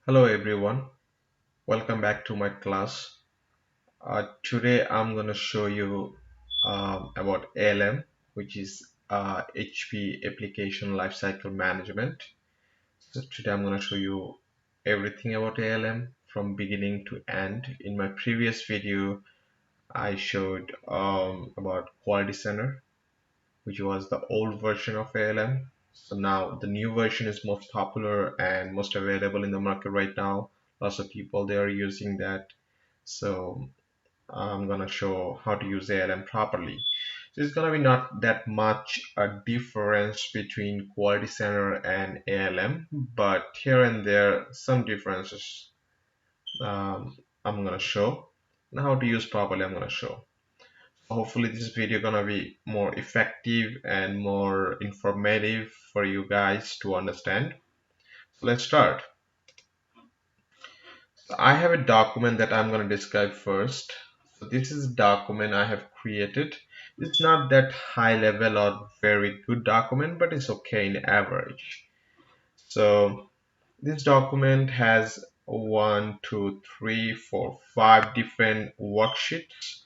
Hello everyone, welcome back to my class. Today I'm going to show you about ALM, which is HP Application Lifecycle Management. So today I'm going to show you everything about ALM from beginning to end. In my previous video, I showed about Quality Center, which was the old version of ALM. So now the new version is most popular and most available in the market right now. Lots of people they are using that. So I'm gonna show how to use ALM properly. So it's gonna be not that much a difference between Quality Center and ALM, but here and there some differences I'm gonna show. And how to use properly I'm gonna show. Hopefully this video gonna be more effective and more informative for you guys to understand. So let's start. So I have a document that I'm going to describe first. So this is a document I have created. It's not that high level or very good document, but it's okay in average. So this document has one, two, three, four, five different worksheets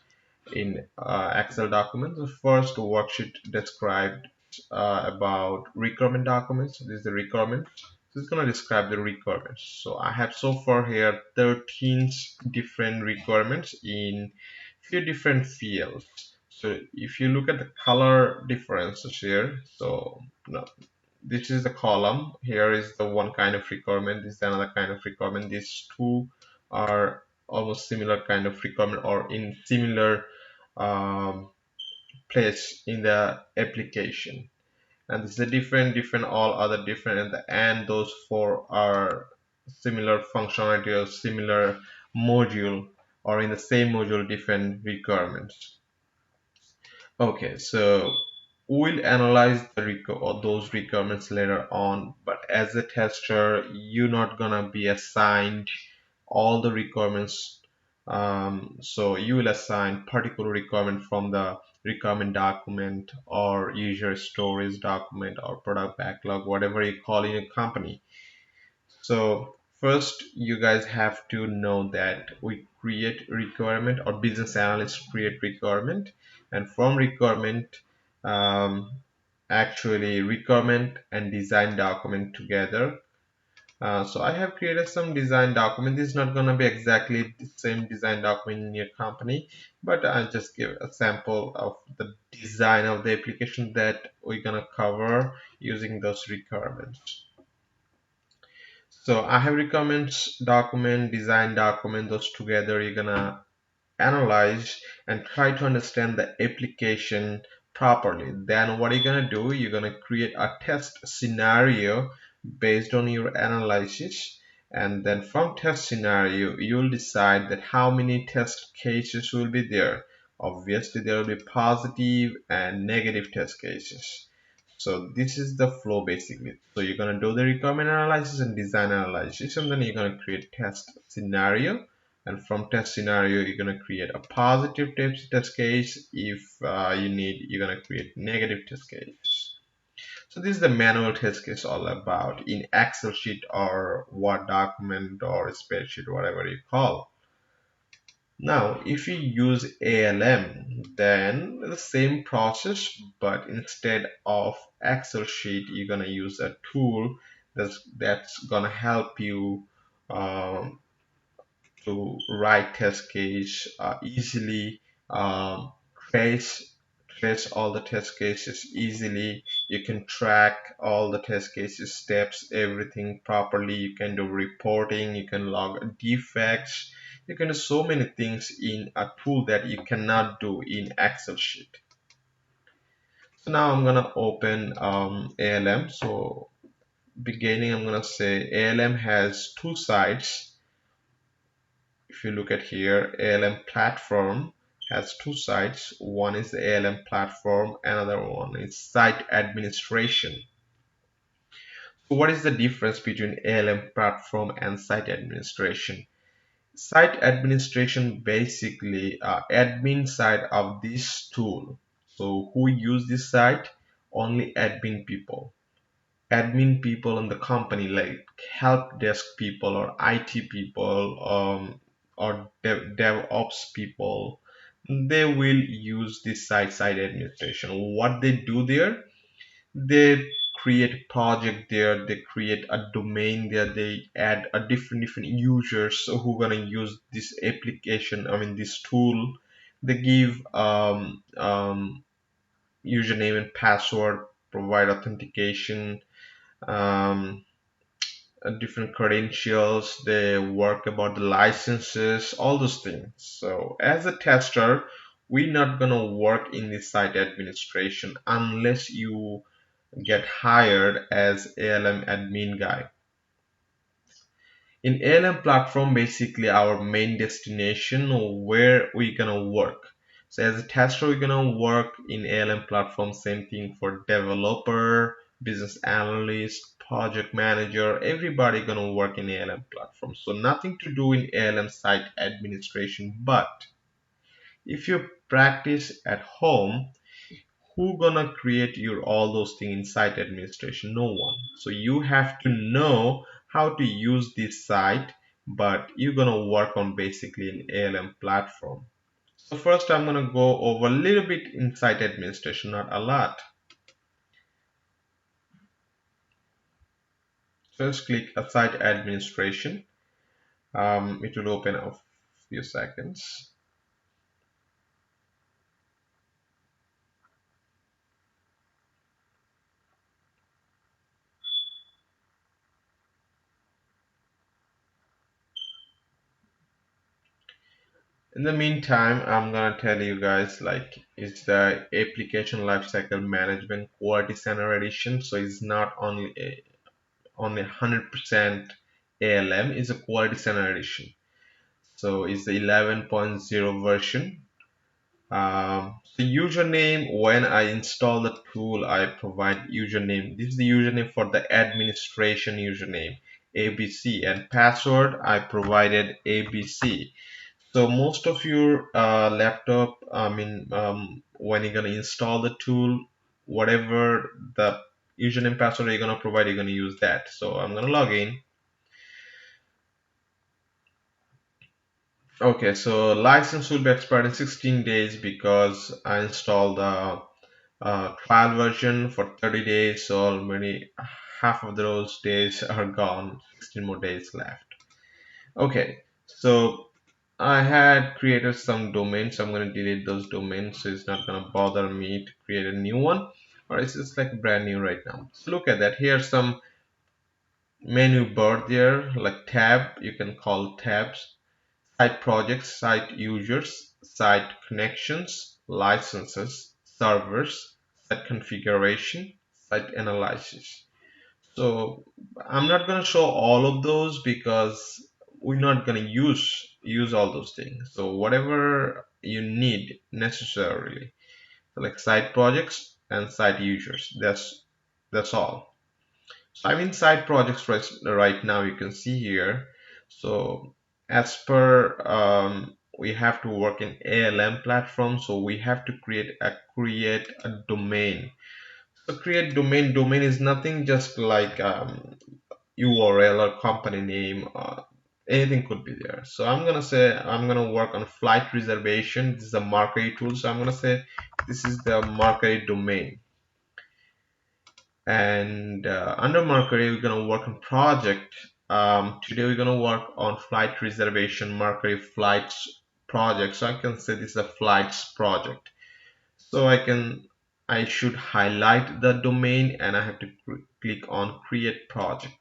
in Excel document. The first worksheet described about requirement documents. This is the requirement. So it's going to describe the requirements. So I have so far here 13 different requirements in few different fields. So if you look at the color differences here, so no, this is the column. Here is the one kind of requirement. This is another kind of requirement. These two are almost similar kind of requirement or in similar um, place in the application, and this is a different all other different, and the and those four are similar functionality or similar module or in the same module different requirements. Okay, so we'll analyze the or those requirements later on, but as a tester you're not gonna be assigned all the requirements. So you will assign particular requirement from the requirement document or user storage document or product backlog, whatever you call in a company. So first you guys have to know that we create requirement or business analysts create requirement, and from requirement um, actually requirement and design document together. So I have created some design document. This is not going to be exactly the same design document in your company, but I'll just give a sample of the design of the application that we're going to cover using those requirements. So I have requirements document, design document, those together. You're gonna analyze and try to understand the application properly. Then what you're gonna do, you're gonna create a test scenario based on your analysis, and then from test scenario you'll decide that how many test cases will be there. Obviously there will be positive and negative test cases. So this is the flow basically. So you're going to do the requirement analysis and design analysis, and then you're going to create test scenario, and from test scenario you're going to create a positive test case. If you need, you're going to create negative test case. So this is the manual test case all about in Excel sheet or Word document or spreadsheet, whatever you call. Now, if you use ALM, then the same process, but instead of Excel sheet, you're gonna use a tool that's gonna help you um, to write test case easily, um, trace trace all the test cases easily. You can track all the test cases steps, everything properly. You can do reporting, you can log defects, you can do so many things in a tool that you cannot do in Excel sheet. So now I'm gonna open ALM. So beginning I'm gonna say ALM has two sides. If you look at here, ALM platform has two sides. One is the ALM platform, another one is site administration. So what is the difference between ALM platform and site administration? Site administration basically admin side of this tool. So who use this site? Only admin people. admin people in the company, like help desk people or IT people, or DevOps people, they will use this site administration. What they do there, they create a project there, they create a domain there, they add a different users who gonna use this application, I mean this tool. They give username and password, provide authentication, um, different credentials, they work about the licenses, all those things. So as a tester, we're not gonna work in the site administration unless you get hired as ALM admin guy. In ALM platform, basically our main destination where we're gonna work. So as a tester, we're gonna work in ALM platform. Same thing for developer, business analyst, project manager. Everybody gonna work in ALM platform. So nothing to do in ALM site administration. But if you practice at home, who gonna create your all those things in site administration? No one. So you have to know how to use this site, but you're gonna work on basically an ALM platform. So first I'm gonna go over a little bit in site administration, not a lot. Just click a site administration. It will open a few seconds. In the meantime, I'm gonna tell you guys like it's the application lifecycle management quality center edition. So it's not only only 100% ALM, is a quality center edition. So it's the 11.0 version. The username, when I install the tool, I provide username. This is the username for the administration username, ABC, and password, I provided ABC. So most of your laptop, I mean, when you're gonna install the tool, whatever the username password you're gonna provide, you're gonna use that. So I'm gonna log in. Okay, so license will be expired in 16 days because I installed the trial version for 30 days. So already half of those days are gone. 16 more days left. Okay, so I had created some domains. So I'm going to delete those domains, so it's not going to bother me to create a new one, or it's just like brand new right now. So look at that. Here's some menu bar there, like tab. You can call tabs. Site projects, site users, site connections, licenses, servers, site configuration, site analysis. So I'm not going to show all of those because we're not going to use all those things. So whatever you need necessarily, like site projects and site users, that's all. So I'm in site projects right now. You can see here. So as per we have to work in ALM platform, so we have to create a domain. So create domain. Domain is nothing just like URL or company name. Anything could be there. So I'm gonna say I'm gonna work on flight reservation. This is a Mercury tool. So I'm gonna say this is the Mercury domain. And under Mercury, we're gonna work on project. Today we're gonna work on flight reservation Mercury flights project. So I can say this is a flights project. So I should highlight the domain and I have to click on create project.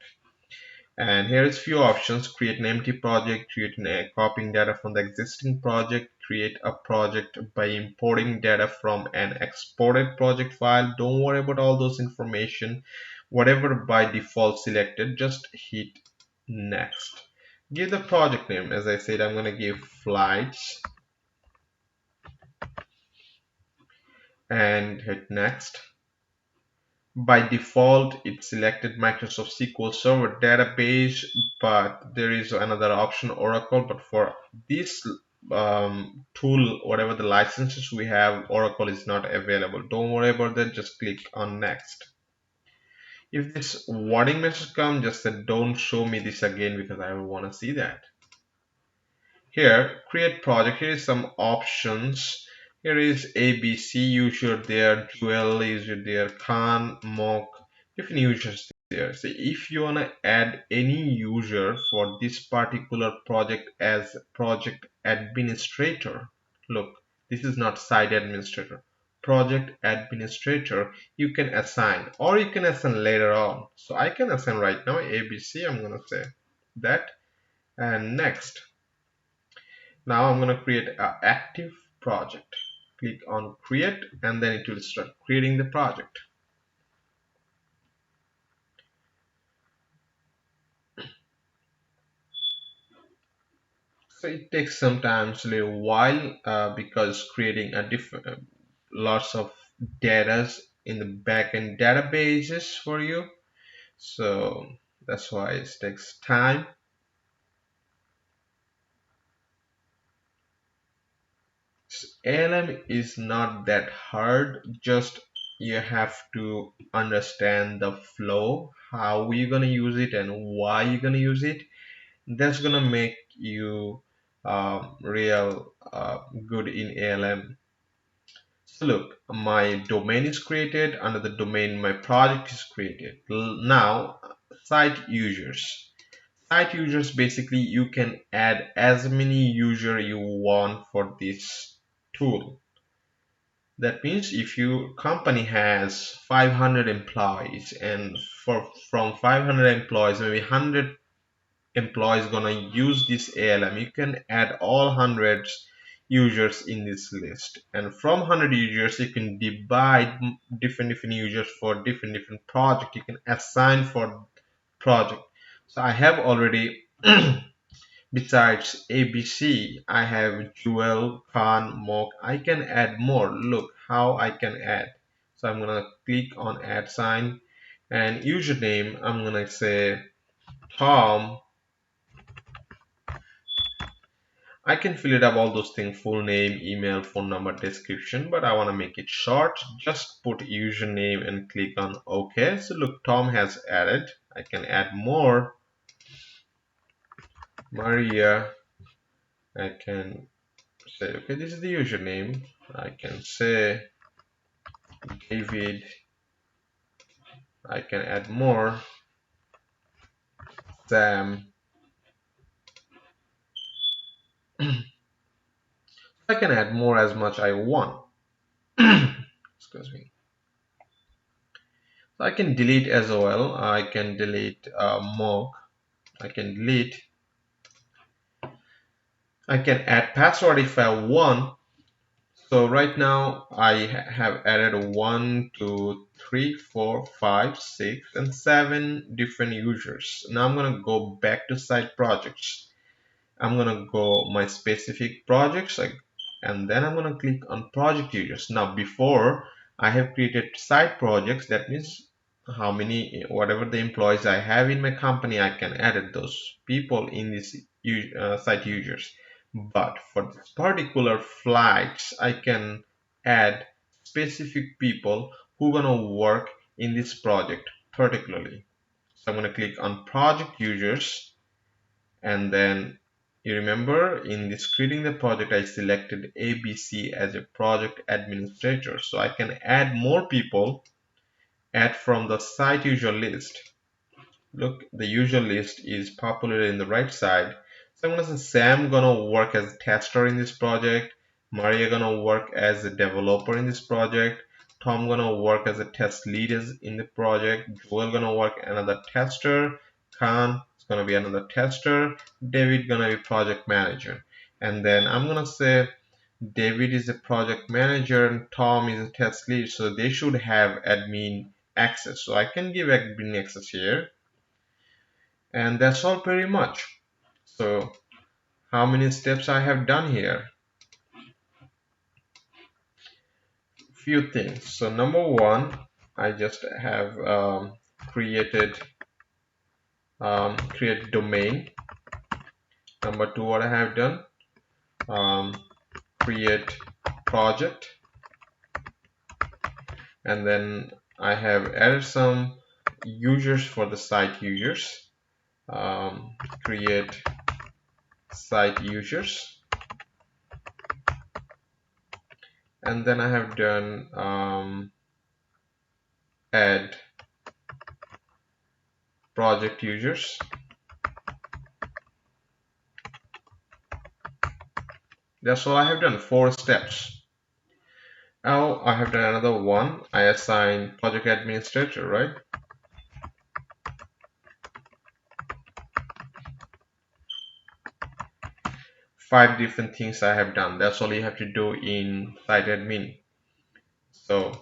And here is few options: create an empty project, create copying data from the existing project, create a project by importing data from an exported project file. Don't worry about all those information. Whatever by default selected, just hit next. Give the project name. As I said, I'm going to give flights and hit next. By default, it selected Microsoft SQL Server database, but there is another option, Oracle. But for this tool, whatever the licenses we have, Oracle is not available. Don't worry about that. Just click on next. If this warning message comes, just say don't show me this again because I don't want to see that. Here, create project. Here is some options. Here is ABC user there, Jewel user there, Khan, Mock, different users there. So if you wanna add any user for this particular project as project administrator, look, this is not site administrator. Project administrator, you can assign, or you can assign later on. So I can assign right now ABC. I'm gonna say that, and next. Now I'm going to create an active project. Click on create and then it will start creating the project. So it takes sometimes a little while because creating a different lots of data in the backend databases for you. So that's why it takes time. ALM is not that hard, just you have to understand the flow, how you're gonna use it and why you're gonna use it. That's gonna make you real good in ALM. So look, my domain is created. Under the domain, my project is created. Now, site users. Site users, basically you can add as many user you want for this tool. That means if your company has 500 employees and from 500 employees, maybe 100 employees gonna use this ALM, you can add all hundreds users in this list. And from 100 users, you can divide different users for different project. You can assign for project. So I have already besides ABC, I have Jewel, Khan, Mock. I can add more. Look how I can add. So I'm gonna click on add sign and username. I'm gonna say Tom. I can fill it up all those things, full name, email, phone number, description, but I want to make it short. Just put username and click on OK. So look, Tom has added. I can add more. Maria. I can say, okay, this is the username. I can say David. I can add more. Sam. I can add more as much I want. Excuse me. So I can delete as well. I can delete mock. I can delete. I can add password if I want. So right now I have added 1, 2, 3, 4, 5, 6, and 7 different users. Now I'm gonna go back to site projects. I'm gonna go my specific projects, and then I'm gonna click on project users. Now before I have created site projects, that means how many, whatever the employees I have in my company, I can add those people in this site users. But for this particular flights, I can add specific people who gonna work in this project particularly. So I'm gonna click on project users, and then you remember in this creating the project I selected ABC as a project administrator, so I can add more people, add from the site user list. Look, the user list is populated in the right side. So I'm gonna say Sam gonna work as a tester in this project, Maria gonna work as a developer in this project, Tom gonna work as a test lead in the project, Joel gonna work another tester, Khan is gonna be another tester, David gonna be project manager. And then I'm gonna say David is a project manager and Tom is a test lead, so they should have admin access. So I can give admin access here, and that's all pretty much. So how many steps I have done here? Few things. So number one, I just have created create domain. Number two, what I have done, create project, and then I have added some users for the site users. Create site users, and then I have done add project users. That's all I have done, 4 steps. Now I have done another one. I assign project administrator, right? 5 different things I have done. That's all you have to do in site admin. So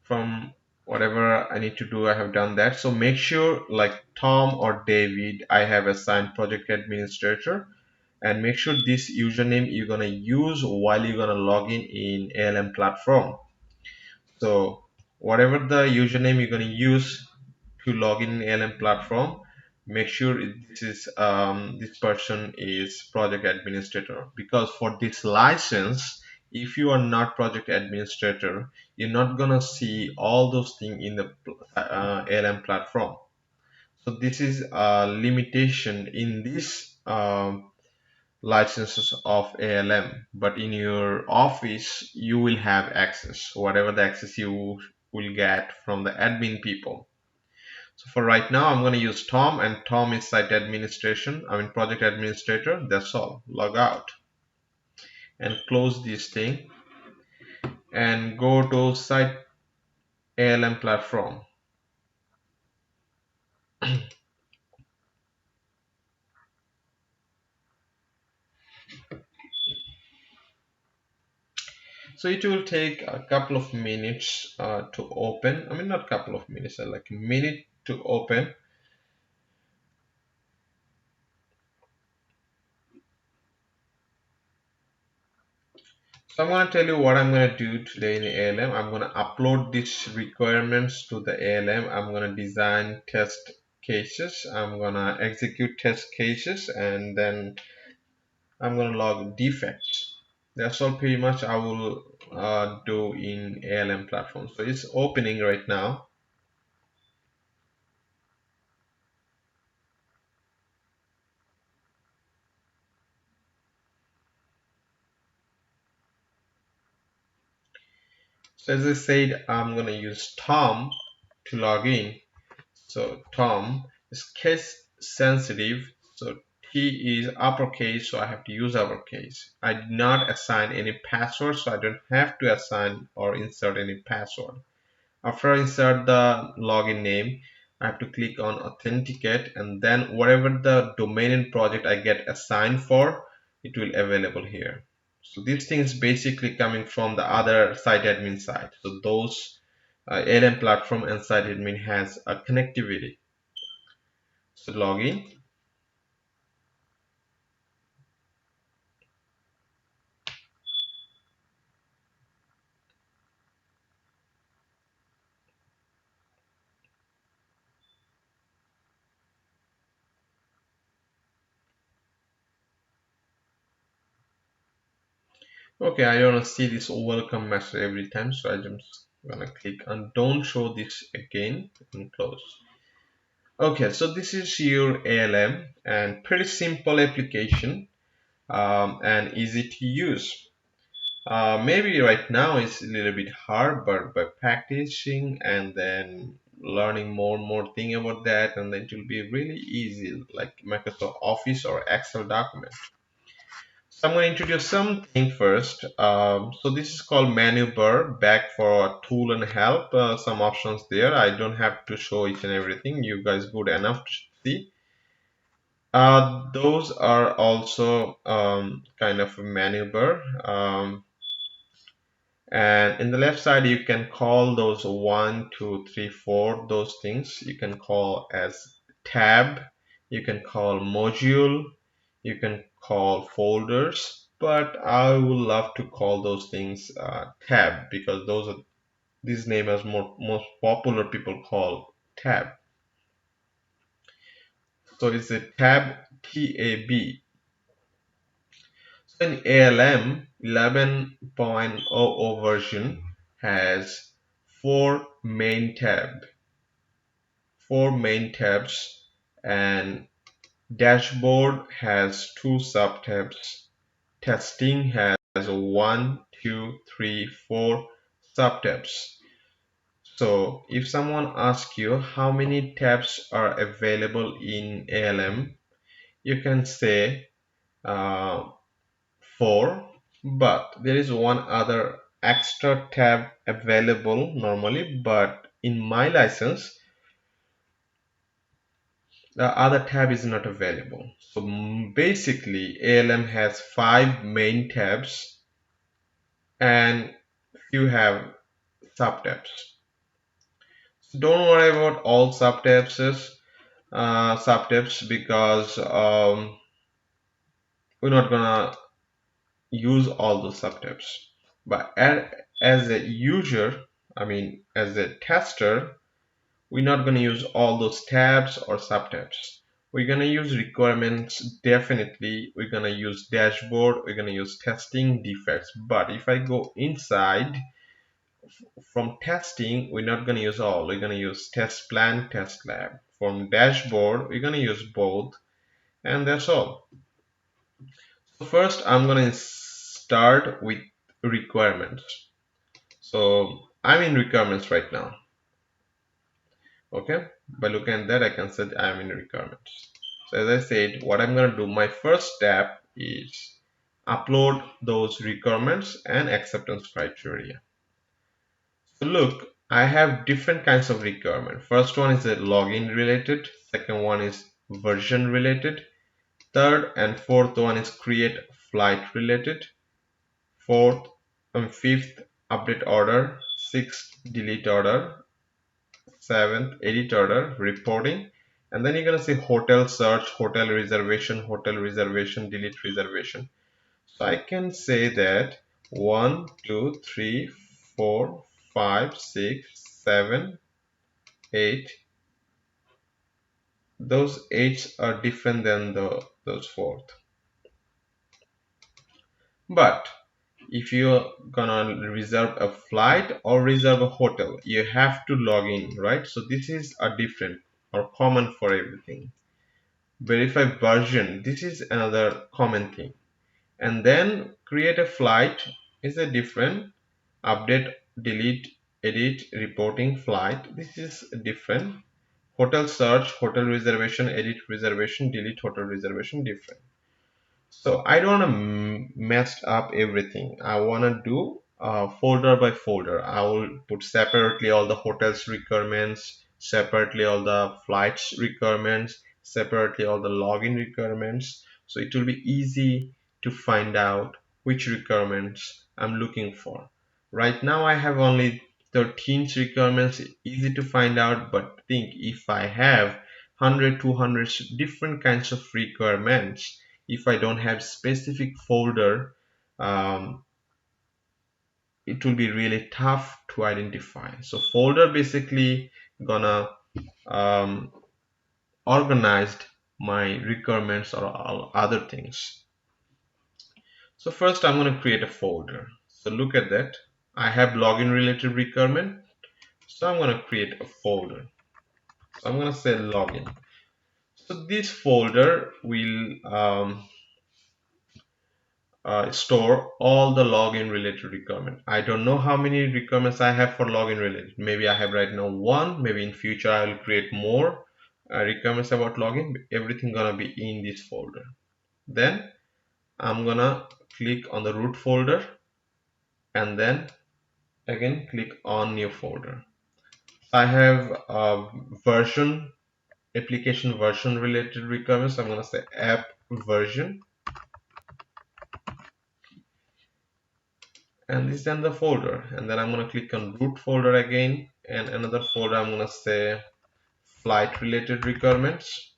from whatever I need to do, I have done that. So make sure like Tom or David, I have assigned project administrator, and make sure this username you're gonna use while you're gonna log in ALM platform. So whatever the username you're gonna use to log in ALM platform, make sure this person is project administrator, because for this license, if you are not project administrator, you're not gonna see all those things in the ALM platform. So this is a limitation in this licenses of ALM, but in your office you will have access, whatever the access you will get from the admin people. So for right now, I'm going to use Tom, and Tom is site administration. I mean project administrator. That's all. Log out and close this thing and go to site ALM platform. So it will take a couple of minutes to open. I mean, not couple of minutes, like a minute to open. So I'm going to tell you what I'm going to do today in ALM. I'm going to upload these requirements to the ALM. I'm going to design test cases. I'm going to execute test cases, and then I'm going to log defects. That's all pretty much I will do in ALM platform. So it's opening right now. So as I said, I'm going to use Tom to log in. So Tom is case sensitive. So T is uppercase, so I have to use uppercase. I did not assign any password, so I don't have to assign or insert any password. After I insert the login name, I have to click on authenticate, and then whatever the domain and project I get assigned for, it will available here. So this thing is basically coming from the other site admin side. So those ALM platform and site admin has a connectivity. So login. Okay, I don't see this welcome message every time, so I'm just gonna click on don't show this again and close. Okay, so this is your ALM, and pretty simple application and easy to use. Maybe right now it's a little bit hard, but by practicing and then learning more and more thing about that, and then it will be really easy, like Microsoft Office or Excel document. So I'm going to introduce something first. So this is called menu bar, back for tool and help. Some options there. I don't have to show each and everything. You guys good enough to see. Those are also kind of a menu bar. And in the left side, you can call those 1, 2, 3, 4, those things. You can call as tab. You can call module. You can call folders, but I would love to call those things tab, because those are these name as most popular people call tab. So it's a tab, tab. So in ALM 11.00 version has four main tabs, and dashboard has two subtabs. Testing has one, two, three, four subtabs. So if someone asks you how many tabs are available in ALM, you can say uh, 4, but there is one other extra tab available normally, but in my license the other tab is not available. So basically ALM has 5 main tabs and few have subtabs. So don't worry about all subtabs because we're not gonna use all the subtabs. But as a user, I mean as a tester, we're not going to use all those tabs or subtabs. We're going to use requirements, definitely. We're going to use dashboard, we're going to use testing, defects. But if I go inside from testing, we're not going to use all. We're going to use test plan, test lab. From dashboard, we're going to use both, and that's all. So first I'm going to start with requirements. So I'm in requirements right now. Okay, by looking at that I can say I'm in requirements. So as I said, what I'm going to do, my first step is upload those requirements and acceptance criteria. So look, I have different kinds of requirement. First one is a login related, second one is version related, third and fourth one is create flight related, fourth and fifth update order, sixth delete order, seventh edit order, reporting, and then you're gonna see hotel search, hotel reservation, delete reservation. So I can say that 1, 2, 3, 4, 5, 6, 7, 8. Those 8s are different than those fourth. But if you're gonna reserve a flight or reserve a hotel, you have to log in, right? So this is a different or common for everything. Verify version, this is another common thing. And then create a flight is a different. Update, delete, edit, reporting flight, this is different. Hotel search, hotel reservation, edit reservation, delete hotel reservation, different. So I don't want to mess up everything. I want to do folder by folder. I will put separately all the hotels requirements, separately all the flights requirements, separately all the login requirements. So it will be easy to find out which requirements I'm looking for. Right now I have only 13 requirements, easy to find out, but think if I have 100, 200 different kinds of requirements, if I don't have specific folder, um, it will be really tough to identify. So folder basically gonna um, organized my requirements or all other things. So first I'm going to create a folder. So look at that. I have login related requirement. So I'm going to create a folder. So I'm going to say login. So this folder will store all the login related requirement. I don't know how many requirements I have for login related. Maybe I have right now one. Maybe in future I will create more requirements about login. Everything gonna be in this folder. Then I'm gonna click on the root folder and then again click on new folder. I have version, application version related requirements. I'm gonna say app version, and this is in the folder, and then I'm going to click on root folder again, and another folder I'm going to say flight related requirements,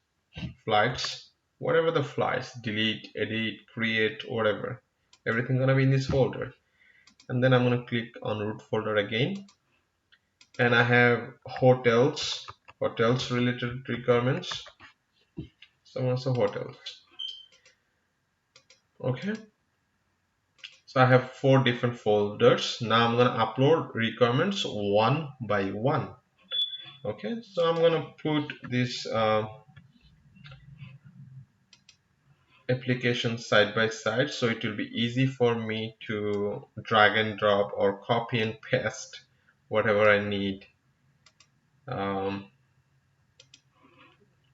flights, whatever the flights, delete, edit, create, whatever, everything going to be in this folder. And then I'm going to click on root folder again, and I have hotels related requirements, so I'm going to say hotels. Okay, So I have 4 different folders. Now I'm gonna upload requirements one by one. Okay, so I'm gonna put this application side by side, so it will be easy for me to drag and drop or copy and paste whatever I need. Um,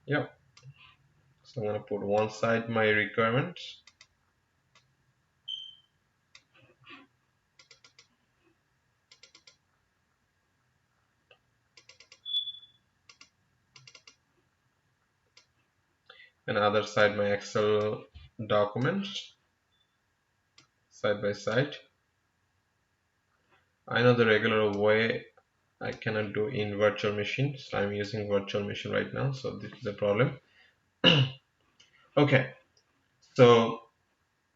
yeah, so I'm gonna put one side my requirements, and other side my Excel documents side by side. I know the regular way I cannot do in virtual machine, so I'm using virtual machine right now, so this is a problem. Okay, so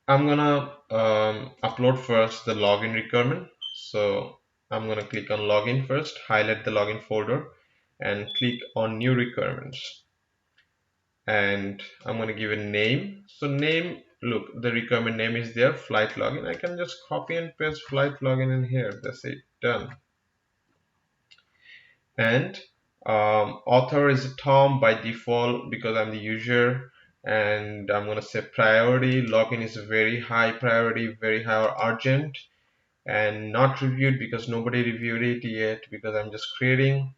I'm gonna upload first the login requirement. So I'm gonna click on login first, highlight the login folder, and click on new requirements. And I'm gonna give a name. So name, look, the requirement name is there, flight login. I can just copy and paste flight login in here. That's it, done. And author is Tom by default because I'm the user, and I'm gonna say priority. Login is very high priority, very high or urgent, and not reviewed because nobody reviewed it yet because I'm just creating.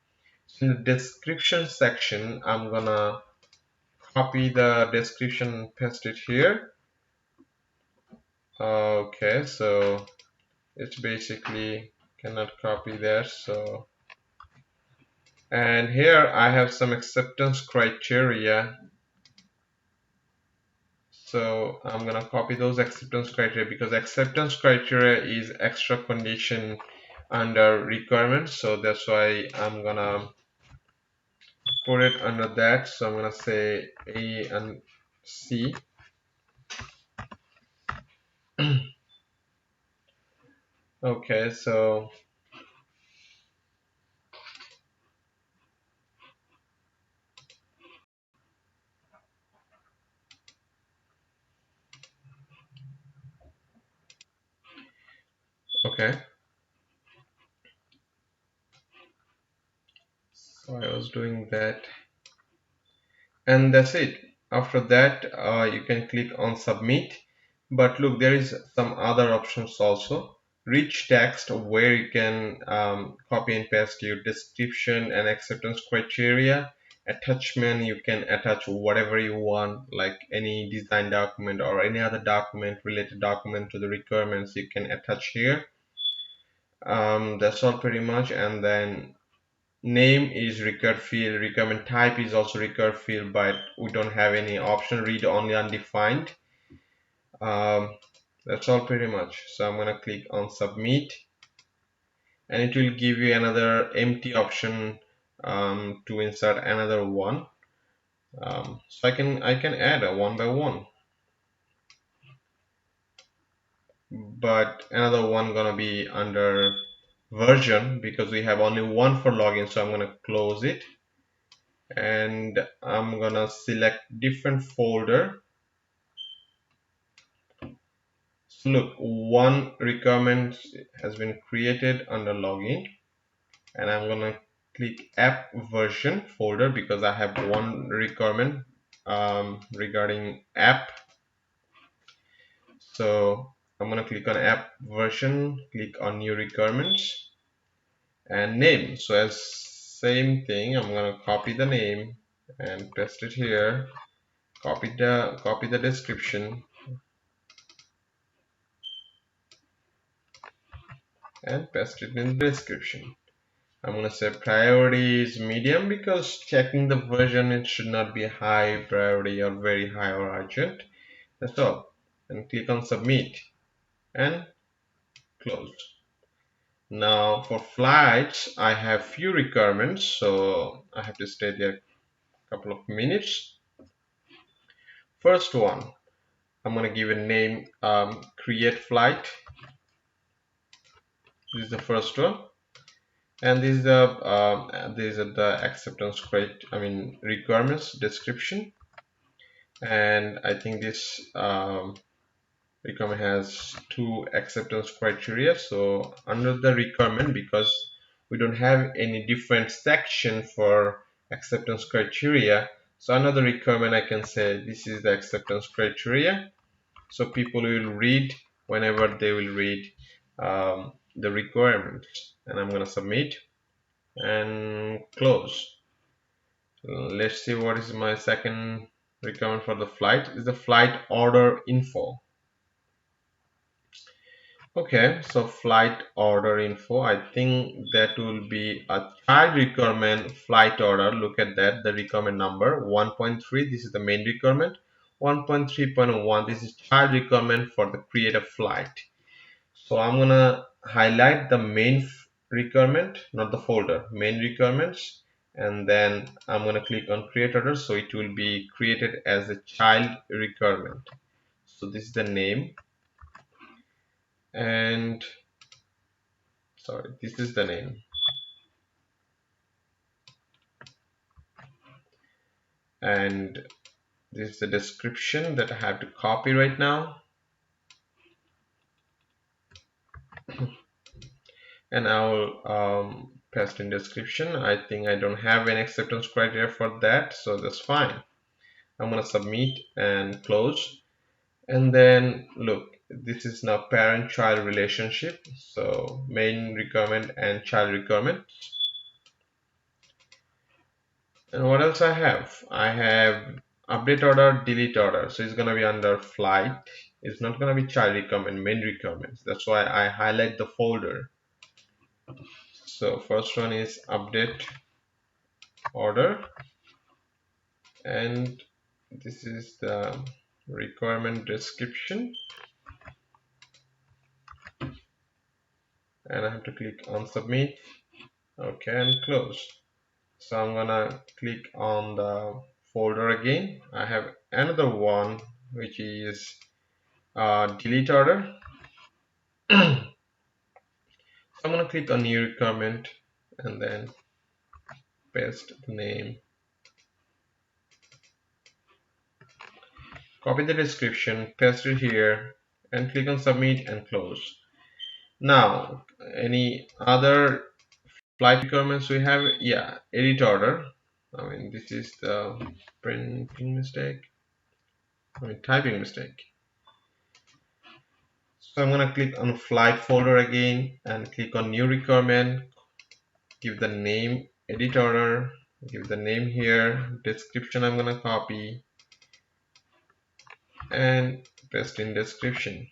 So in the description section, I'm gonna copy the description and paste it here. Okay, so it's basically cannot copy there. So, and here I have some acceptance criteria. So I'm gonna copy those acceptance criteria because acceptance criteria is extra condition under requirements. So that's why I'm gonna put it under that. So I'm gonna say A and C. Okay, so okay, so I was doing that, and that's it. After that, you can click on submit. But look, there is some other options also. Rich text where you can copy and paste your description and acceptance criteria. Attachment, you can attach whatever you want, like any design document or any other document, related document to the requirements you can attach here. That's all pretty much. And then name is required field, requirement type is also required field, but we don't have any option, read only undefined. um, that's all pretty much. So I'm gonna click on submit, and it will give you another empty option to insert another one. So I can add a one by one, but another one gonna be under version because we have only one for login. So I'm gonna close it, and I'm gonna select different folder. So look, one requirement has been created under login, and I'm gonna click app version folder because I have one requirement regarding app. So I'm gonna click on app version, click on new requirements and name. So as same thing, I'm gonna copy the name and paste it here. Copy the description and paste it in the description. I'm gonna say priority is medium because checking the version, it should not be high priority or very high or urgent. That's all. And click on submit and close. Now for flights, I have few requirements, so I have to stay there a couple of minutes. First one, I'm gonna give a name, create flight. This is the first one, and this is the acceptance requirements description. And I think this requirement has two acceptance criteria. So under the requirement, because we don't have any different section for acceptance criteria, so under the requirement I can say this is the acceptance criteria. So people will read whenever they will read the requirements, and I'm going to submit and close. Let's see what is my second requirement for the flight. Is the flight order info. Okay, so flight order info, I think that will be a child requirement flight order. Look at that, the requirement number 1.3, this is the main requirement. 1.3.1, this is child requirement for the create a flight. So I'm gonna highlight the main requirement, not the folder, main requirements, and then I'm gonna click on create order, so it will be created as a child requirement. So this is the name, and sorry, this is the name, and this is the description that I have to copy right now, and I'll paste in description. I think I don't have any acceptance criteria for that, so that's fine. I'm gonna submit and close. And then look, this is now parent-child relationship. So main requirement and child requirement. And what else I have? I have update order, delete order. So it's gonna be under flight. It's not gonna be child requirement, main requirements. That's why I highlight the folder. So first one is update order, and this is the requirement description, and I have to click on submit. Okay, and close. So I'm gonna click on the folder again. I have another one which is delete order. So I'm gonna click on new requirement and then paste the name, copy the description, paste it here, and click on submit and close. Now, any other flight requirements we have? Yeah, edit order. I mean, this is the printing mistake. I mean, typing mistake. So I'm gonna click on flight folder again and click on new requirement, give the name edit order, give the name here, description I'm gonna copy and paste in description.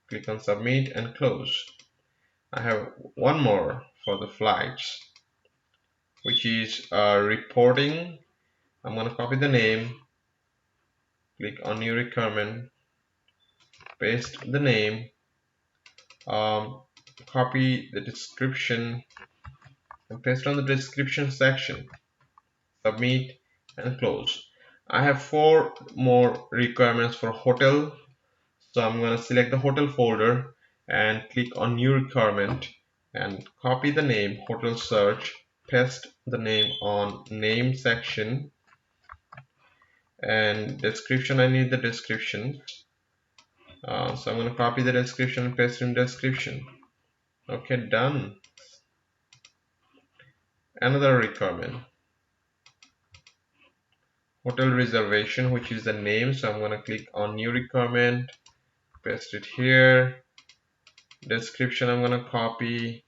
Click on submit and close. I have one more for the flights, which is reporting. I'm gonna copy the name, click on new requirement, paste the name, copy the description and paste on the description section, submit and close. I have four more requirements for hotel, so I'm going to select the hotel folder and click on new requirement and copy the name hotel search, paste the name on name section, and description, I need the description, so I'm going to copy the description and paste in description. Okay, done. Another requirement, hotel reservation, which is the name, so I'm going to click on new requirement, paste it here, description I'm going to copy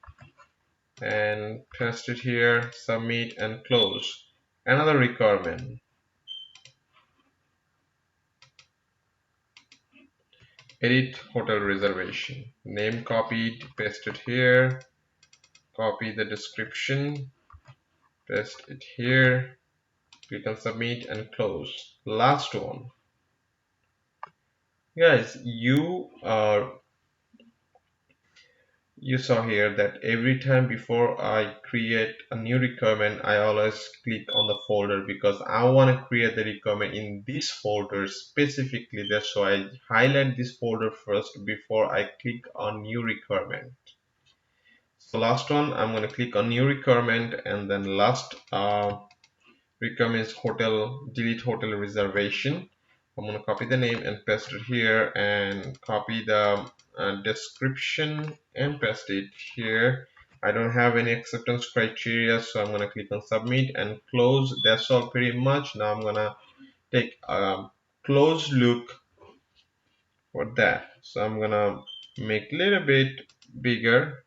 and paste it here, submit and close. Another requirement, edit hotel reservation, name copied, paste it here, copy the description, paste it here, click on submit and close. Last one, guys, you saw here that every time before I create a new requirement, I always click on the folder because I want to create the requirement in this folder specifically. That's why I highlight this folder first before I click on new requirement. So last one, I'm going to click on new requirement, and then last requirement is hotel, delete hotel reservation. I'm gonna copy the name and paste it here, and copy the description and paste it here. I don't have any acceptance criteria, so I'm gonna click on submit and close. That's all pretty much. Now I'm gonna take a close look for that. So I'm gonna make a little bit bigger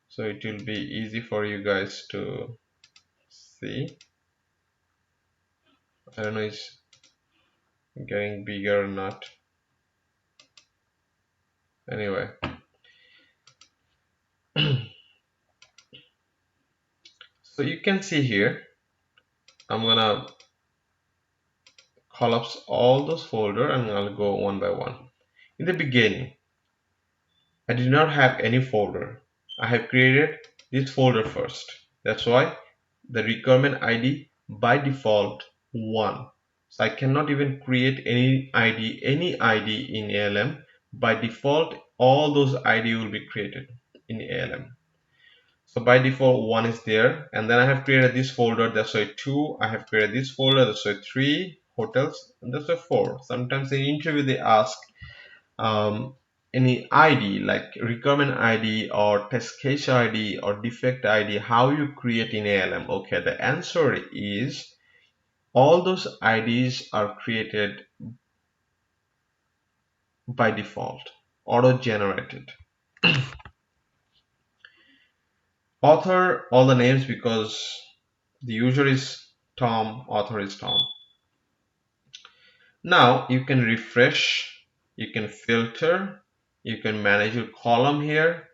so it will be easy for you guys to see. I don't know if it's getting bigger or not. Anyway, so you can see here, I'm gonna collapse all those folders and I'll go one by one. In the beginning, I did not have any folder. I have created this folder first. That's why the requirement ID by default 1. So I cannot even create any ID in ALM. By default, all those ID will be created in ALM. So by default 1 is there, and then I have created this folder, that's why 2. I have created this folder, that's why 3 hotels, and that's why 4. Sometimes in interview they ask any ID like requirement ID or test case ID or defect ID, how you create in ALM. Okay, the answer is all those IDs are created by default, auto generated. Author, all the names because the user is Tom, author is Tom. Now you can refresh, you can filter, you can manage your column here,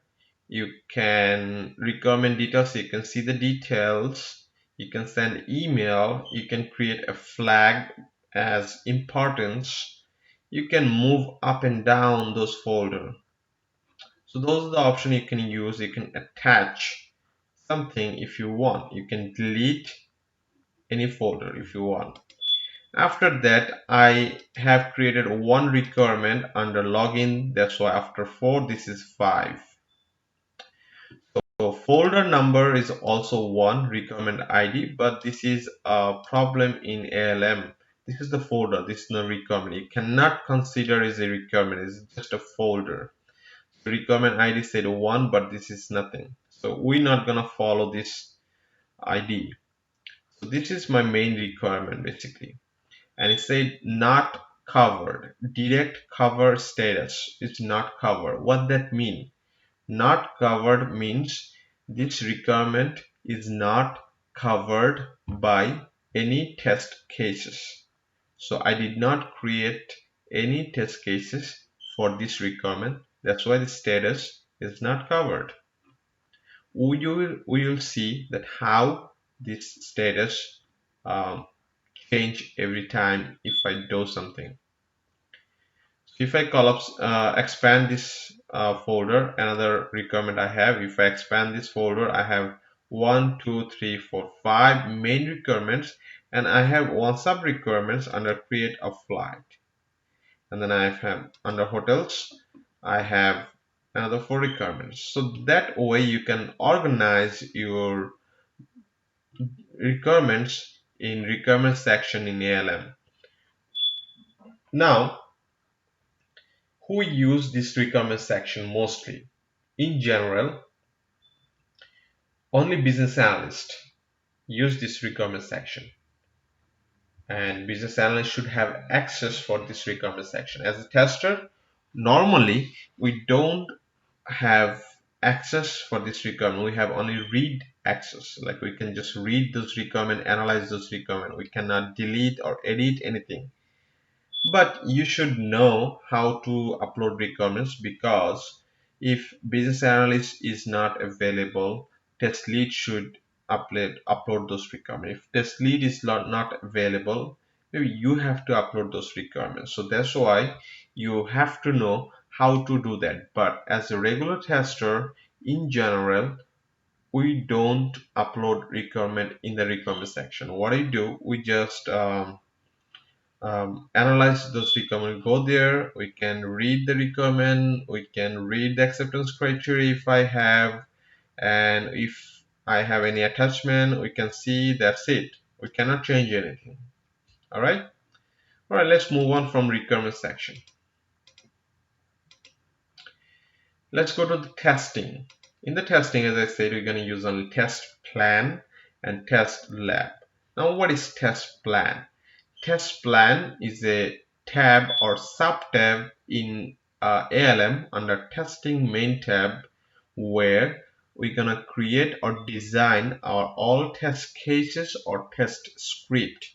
you can requirement details, so you can see the details, you can send email, you can create a flag as importance, you can move up and down those folders. So those are the options you can use. You can attach something if you want, you can delete any folder if you want. After that, I have created one requirement under login. That's why after 4, this is 5. So folder number is also one requirement ID, but this is a problem in ALM. This is the folder. This is no requirement. You cannot consider as a requirement. It's just a folder. Requirement ID said 1, but this is nothing. So we're not gonna follow this ID. So this is my main requirement basically. And it said not covered. Direct cover status is not covered. What that mean? Not covered means this requirement is not covered by any test cases. So I did not create any test cases for this requirement. That's why the status is not covered. We will see that how this status um, change every time if I do something. So if I expand this folder, another requirement I have, if I expand this folder, I have 1, 2, 3, 4, 5 main requirements, and I have one sub requirements under create a flight. And then I have under hotels, I have another 4 requirements. So that way you can organize your requirements in requirement section in ALM. Now, who use this requirement section mostly? In general, only business analysts use this requirement section, and business analysts should have access for this requirement section. As a tester, normally we don't have access for this requirement. We have only read access, like we can just read those requirement, analyze those requirement. We cannot delete or edit anything. But you should know how to upload requirements, because if business analyst is not available, test lead should upload those requirements. If test lead is not available, maybe you have to upload those requirements. So that's why you have to know how to do that. But as a regular tester, in general, we don't upload requirement in the requirement section. What I do, we just analyze those requirements, go there, we can read the requirement, we can read the acceptance criteria if I have, and if I have any attachment, we can see. That's it. We cannot change anything. All right. All right, let's move on from requirement section. Let's go to the testing. In the testing, as I said, we're going to use only test plan and test lab. Now, what is test plan? Test plan is a tab or sub-tab in ALM under testing main tab, where we're going to create or design our all test cases or test script.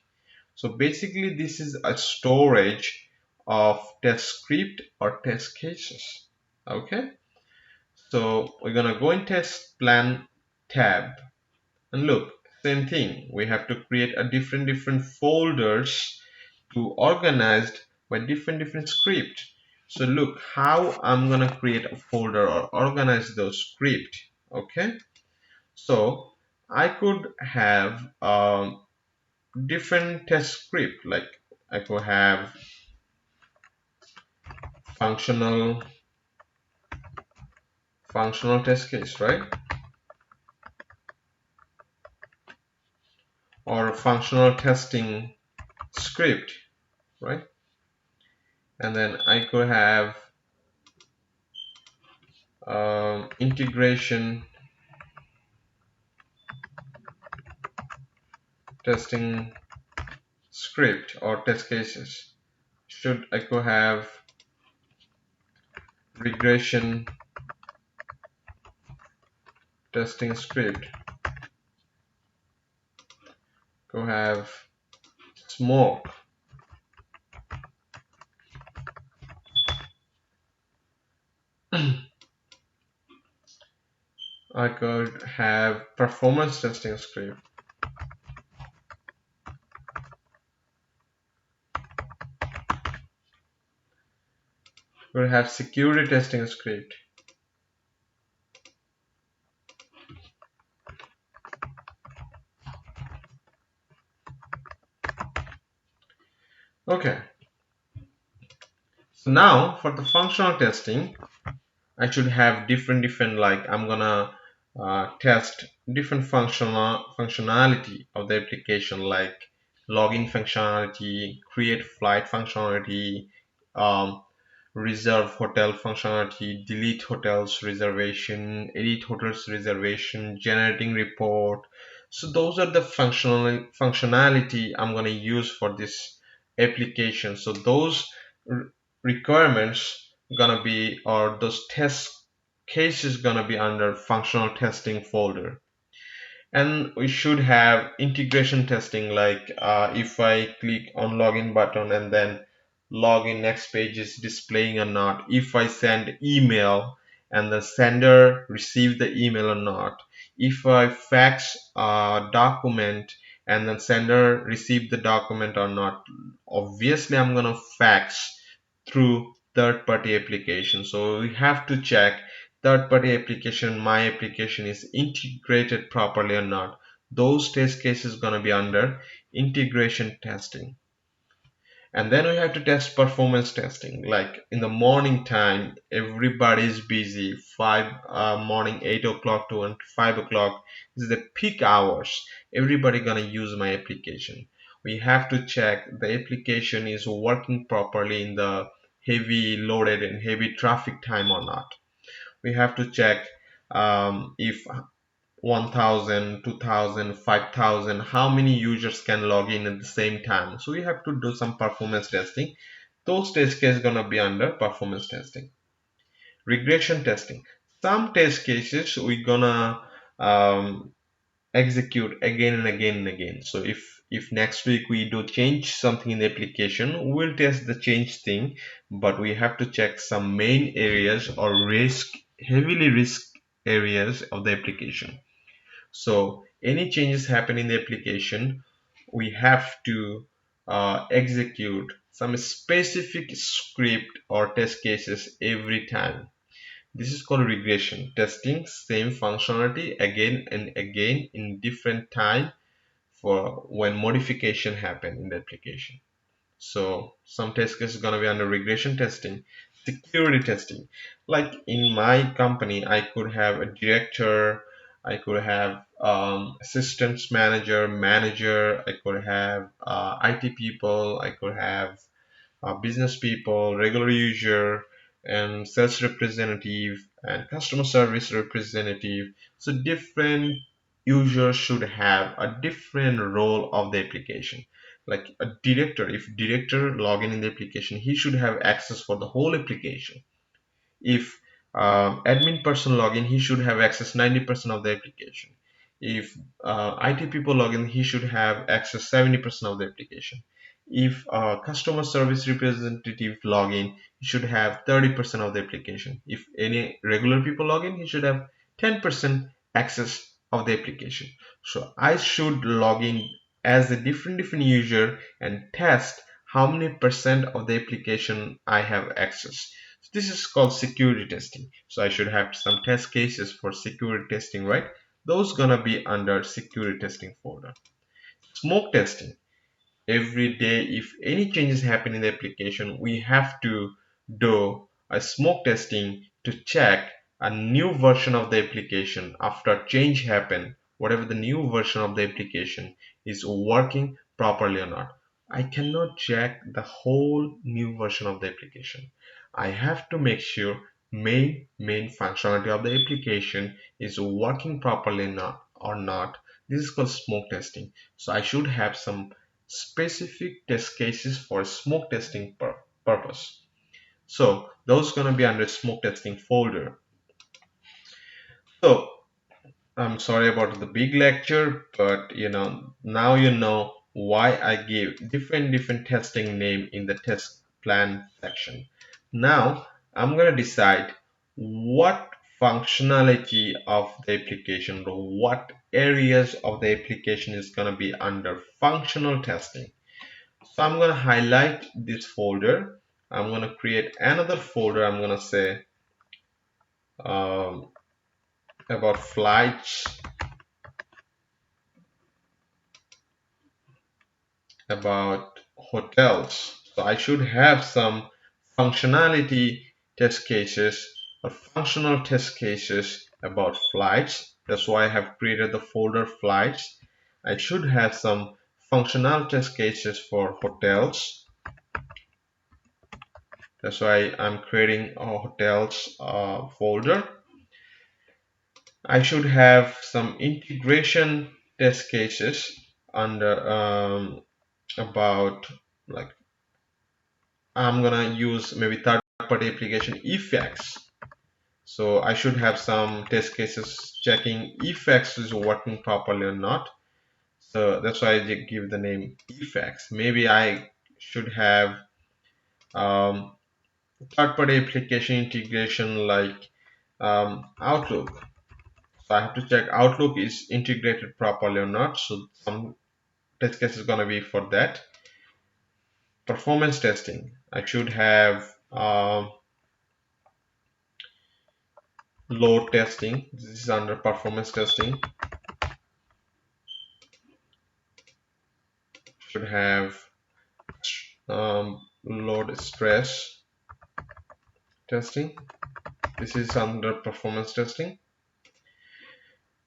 So basically this is a storage of test script or test cases. Okay, so we're gonna go in test plan tab, and look, same thing, we have to create a different folders to organized by different script. So look how I'm gonna create a folder or organize those script. Okay, so I could have different test script, like I could have functional test case, right? Or functional testing script, right? And then I could have integration testing script or test cases. Should I could have regression testing script. Could have smoke. I could have performance testing script. Could have security testing script. Okay. So now for the functional testing, I should have different like I'm gonna test different functionality of the application, like login functionality, create flight functionality, um, reserve hotel functionality, delete hotels reservation, edit hotels reservation, generating report. So those are the functionality I'm going to use for this application. So those requirements gonna be, or those test cases gonna be under functional testing folder. And we should have integration testing, like if I click on login button and then login next page is displaying or not, if I send email and the sender received the email or not, if I fax a document and the sender received the document or not. Obviously I'm gonna fax through third-party application, so we have to check third-party application, my application is integrated properly or not. Those test cases gonna be under integration testing. And then we have to test performance testing, like in the morning time everybody is busy, 5 morning 8 o'clock to 5 o'clock is the peak hours, everybody gonna use my application. We have to check the application is working properly in the heavy loaded and heavy traffic time or not. We have to check if 1000, 2000, 5000, how many users can log in at the same time. So we have to do some performance testing. Those test cases gonna be under performance testing. Regression testing, some test cases we gonna execute again and again and again. So if next week we do change something in the application, we'll test the change thing, but we have to check some main areas or heavily risk areas of the application. So any changes happen in the application, we have to execute some specific script or test cases every time. This is called regression testing, same functionality again and again in different time for when modification happen in the application. So some test cases gonna be under regression testing. Security testing, like in my company I could have a director, I could have assistants manager. I could have IT people. I could have business people, regular user, and sales representative and customer service representative. So different users should have a different role of the application. Like a director, if director log in the application, he should have access for the whole application. If admin person login, he should have access 90% of the application. If IT people login, he should have access 70% of the application. If customer service representative login, he should have 30% of the application. If any regular people login, he should have 10% access of the application. So I should log in as a different user and test how many percent of the application I have access. So this is called security testing. So I should have some test cases for security testing, right? Those gonna be under security testing folder. Smoke testing. Every day, if any changes happen in the application, we have to do a smoke testing to check a new version of the application after change happen, whatever the new version of the application is working properly or not. I cannot check the whole new version of the application. I have to make sure main functionality of the application is working properly or not. This is called smoke testing. So I should have some specific test cases for smoke testing purpose. So those gonna be under smoke testing folder. So I'm sorry about the big lecture, but now you know why I give different testing name in the test plan section. Now I'm gonna decide what functionality of the application or what areas of the application is gonna be under functional testing. So I'm going to highlight this folder. I'm going to create another folder. I'm going to say um, about flights, about hotels. So I should have some functionality test cases or functional test cases about flights. That's why I have created the folder flights. I should have some functional test cases for hotels. That's why I'm creating a hotels folder. I should have some integration test cases under about, like, I'm gonna use maybe third-party application effects. So I should have some test cases checking effects is working properly or not. So that's why I give the name effects. Maybe I should have um, third-party application integration like Outlook. So I have to check Outlook is integrated properly or not. So some test case is going to be for that. Performance testing. I should have load testing. This is under performance testing. Should have load stress testing. This is under performance testing.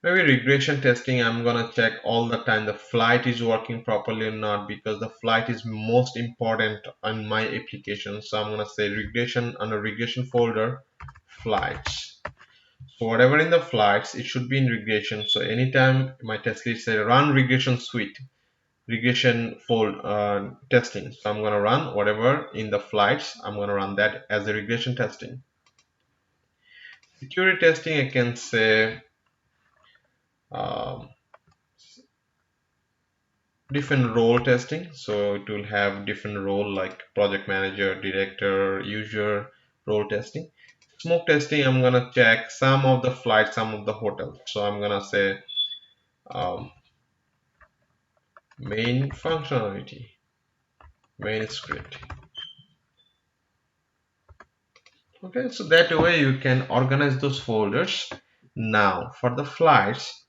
Maybe regression testing, I'm gonna check all the time the flight is working properly or not, because the flight is most important on my application. So I'm gonna say regression under regression folder, flights. So whatever in the flights, it should be in regression. So anytime my test lead say run regression suite, regression fold testing. So I'm gonna run whatever in the flights, I'm gonna run that as a regression testing. Security testing, I can say different role testing. So it will have different role like project manager, director, user role testing. Smoke testing, I'm gonna check some of the flights, some of the hotels. So I'm gonna say um, main functionality, main script. Okay, so that way you can organize those folders. Now for the flights,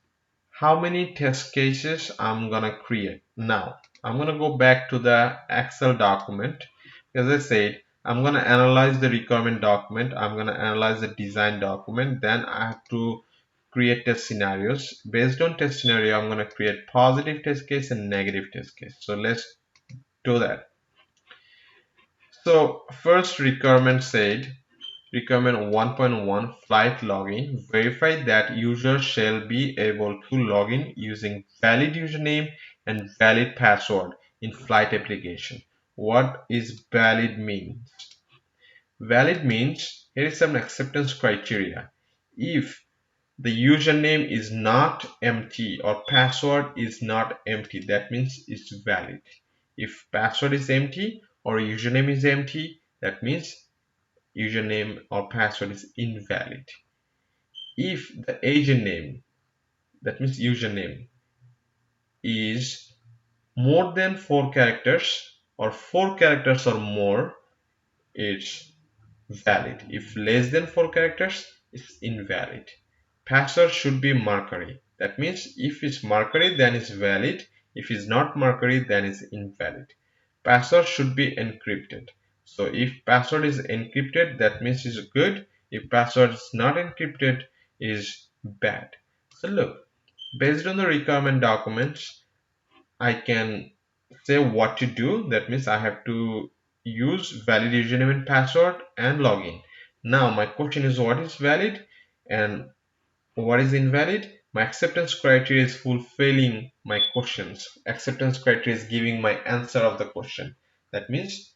how many test cases I'm gonna create. Now I'm gonna go back to the Excel document. As I said, I'm gonna analyze the requirement document, I'm gonna analyze the design document, then I have to create test scenarios. Based on test scenario, I'm going to create positive test case and negative test case. So let's do that. So first requirement said, requirement 1.1 flight login, verify that user shall be able to log in using valid username and valid password in flight application. What is valid means? Valid means here is some acceptance criteria. If the username is not empty or password is not empty, that means it's valid. If password is empty or username is empty, that means username or password is invalid. If the agent name, that means username, is more than 4 characters or 4 characters or more, it's valid. If less than 4 characters, it's invalid. Password should be Mercury. That means if it's Mercury, then it's valid. If it's not Mercury, then it's invalid. Password should be encrypted. So if password is encrypted, that means it's good. If password is not encrypted, is bad. So look, based on the requirement documents, I can say what to do. That means I have to use valid username and password and login. Now my question is, what is valid and what is invalid? My acceptance criteria is fulfilling my questions. Acceptance criteria is giving my answer of the question. That means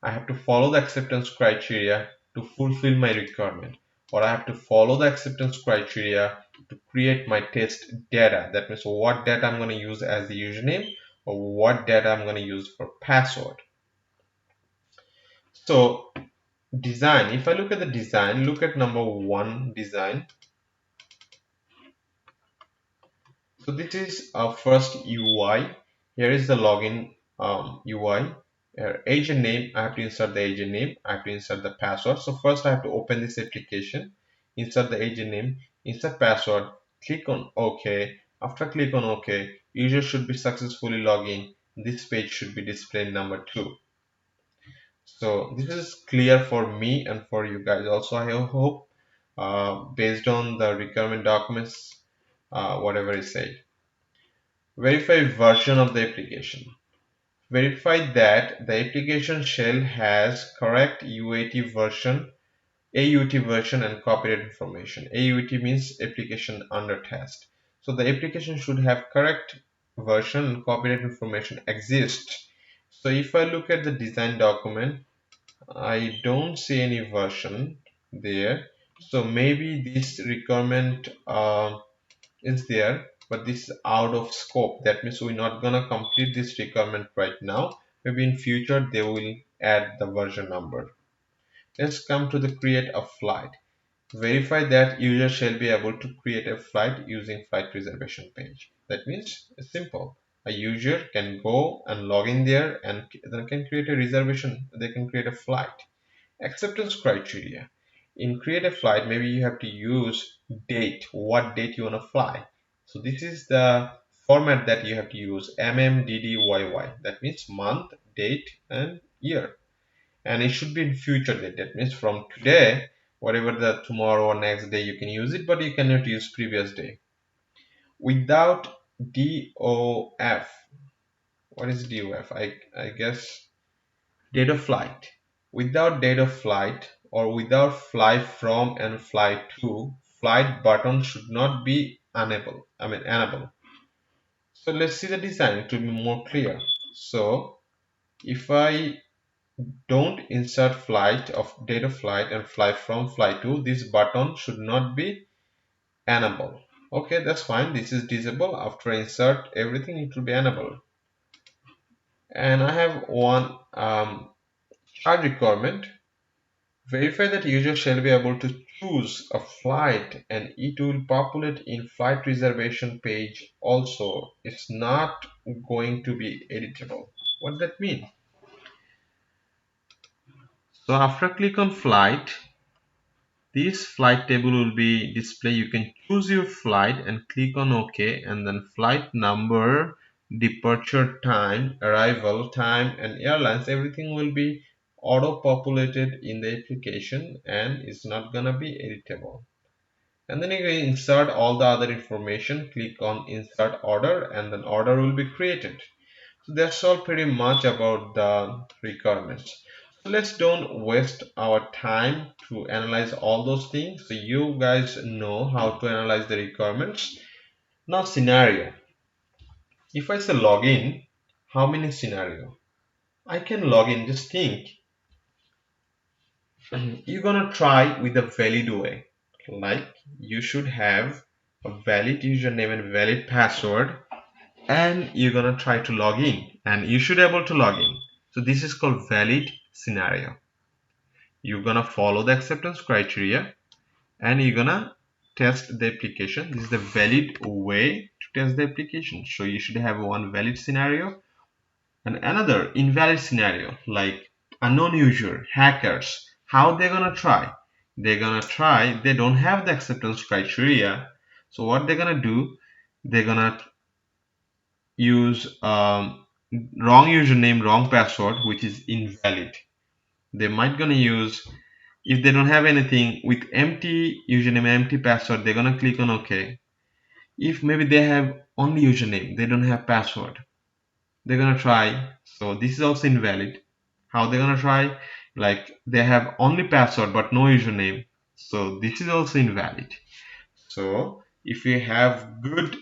I have to follow the acceptance criteria to fulfill my requirement, or I have to follow the acceptance criteria to create my test data. That means what data I'm going to use as the username or what data I'm going to use for password. So design, if I look at the design, look at number 1 design. So this is our first UI. Here is the login UI. Agent name, I have to insert the agent name. I have to insert the password. So first I have to open this application, insert the agent name, insert password, click on OK. After click on OK, user should be successfully logging. This page should be displayed number 2. So this is clear for me and for you guys also, I hope, based on the requirement documents, whatever is said. Verify version of the application. Verify that the application shell has correct AUT version and copyright information. AUT means application under test. So the application should have correct version and copyright information exist. So if I look at the design document, I don't see any version there. So maybe this requirement is there, but this is out of scope. That means we're not gonna complete this requirement right now. Maybe in future they will add the version number. Let's come to the create a flight. Verify that user shall be able to create a flight using flight reservation page. That means it's simple. A user can go and log in there and then can create a reservation. They can create a flight. Acceptance criteria. In create a flight, maybe you have to use date, what date you want to fly. So this is the format that you have to use, MMDDYY. That means month, date, and year. And it should be in future date. That means from today, whatever the tomorrow or next day you can use it, but you cannot use previous day. Without DOF. What is DOF? I guess date of flight. Without date of flight or without fly from and fly to, flight button should not be enable. So let's see the design to be more clear. So if I don't insert flight of date of flight and fly from fly to, this button should not be enable. Okay, that's fine. This is disable. After I insert everything, it will be enabled. And I have one charge requirement. Verify that user shall be able to choose a flight and it will populate in flight reservation page also. It's not going to be editable. What does that mean? So after click on flight, this flight table will be displayed. You can choose your flight and click on OK, and then flight number, departure time, arrival time, and airlines, everything will be auto populated in the application and it's not gonna be editable. and then you can insert all the other information, click on insert order, and then order will be created. So that's all pretty much about the requirements. So let's don't waste our time to analyze all those things. So you guys know how to analyze the requirements. Now scenario. If I say login, how many scenario? I can log in, just think. You're gonna try with a valid way. Like you should have a valid username and valid password, and you're gonna try to log in, and you should be able to log in. So this is called valid scenario. You're gonna follow the acceptance criteria, and you're gonna test the application. This is the valid way to test the application. So you should have one valid scenario and another invalid scenario, like unknown user, hackers. How they're gonna try? They're gonna try, they don't have the acceptance criteria. So what they're gonna do, they're gonna use wrong username, wrong password, which is invalid. They might gonna use, if they don't have anything with empty username, empty password, they're gonna click on OK. If maybe they have only username, they don't have password, they're gonna try. So this is also invalid. How they're gonna try? Like they have only password but no username. So this is also invalid. So if you have good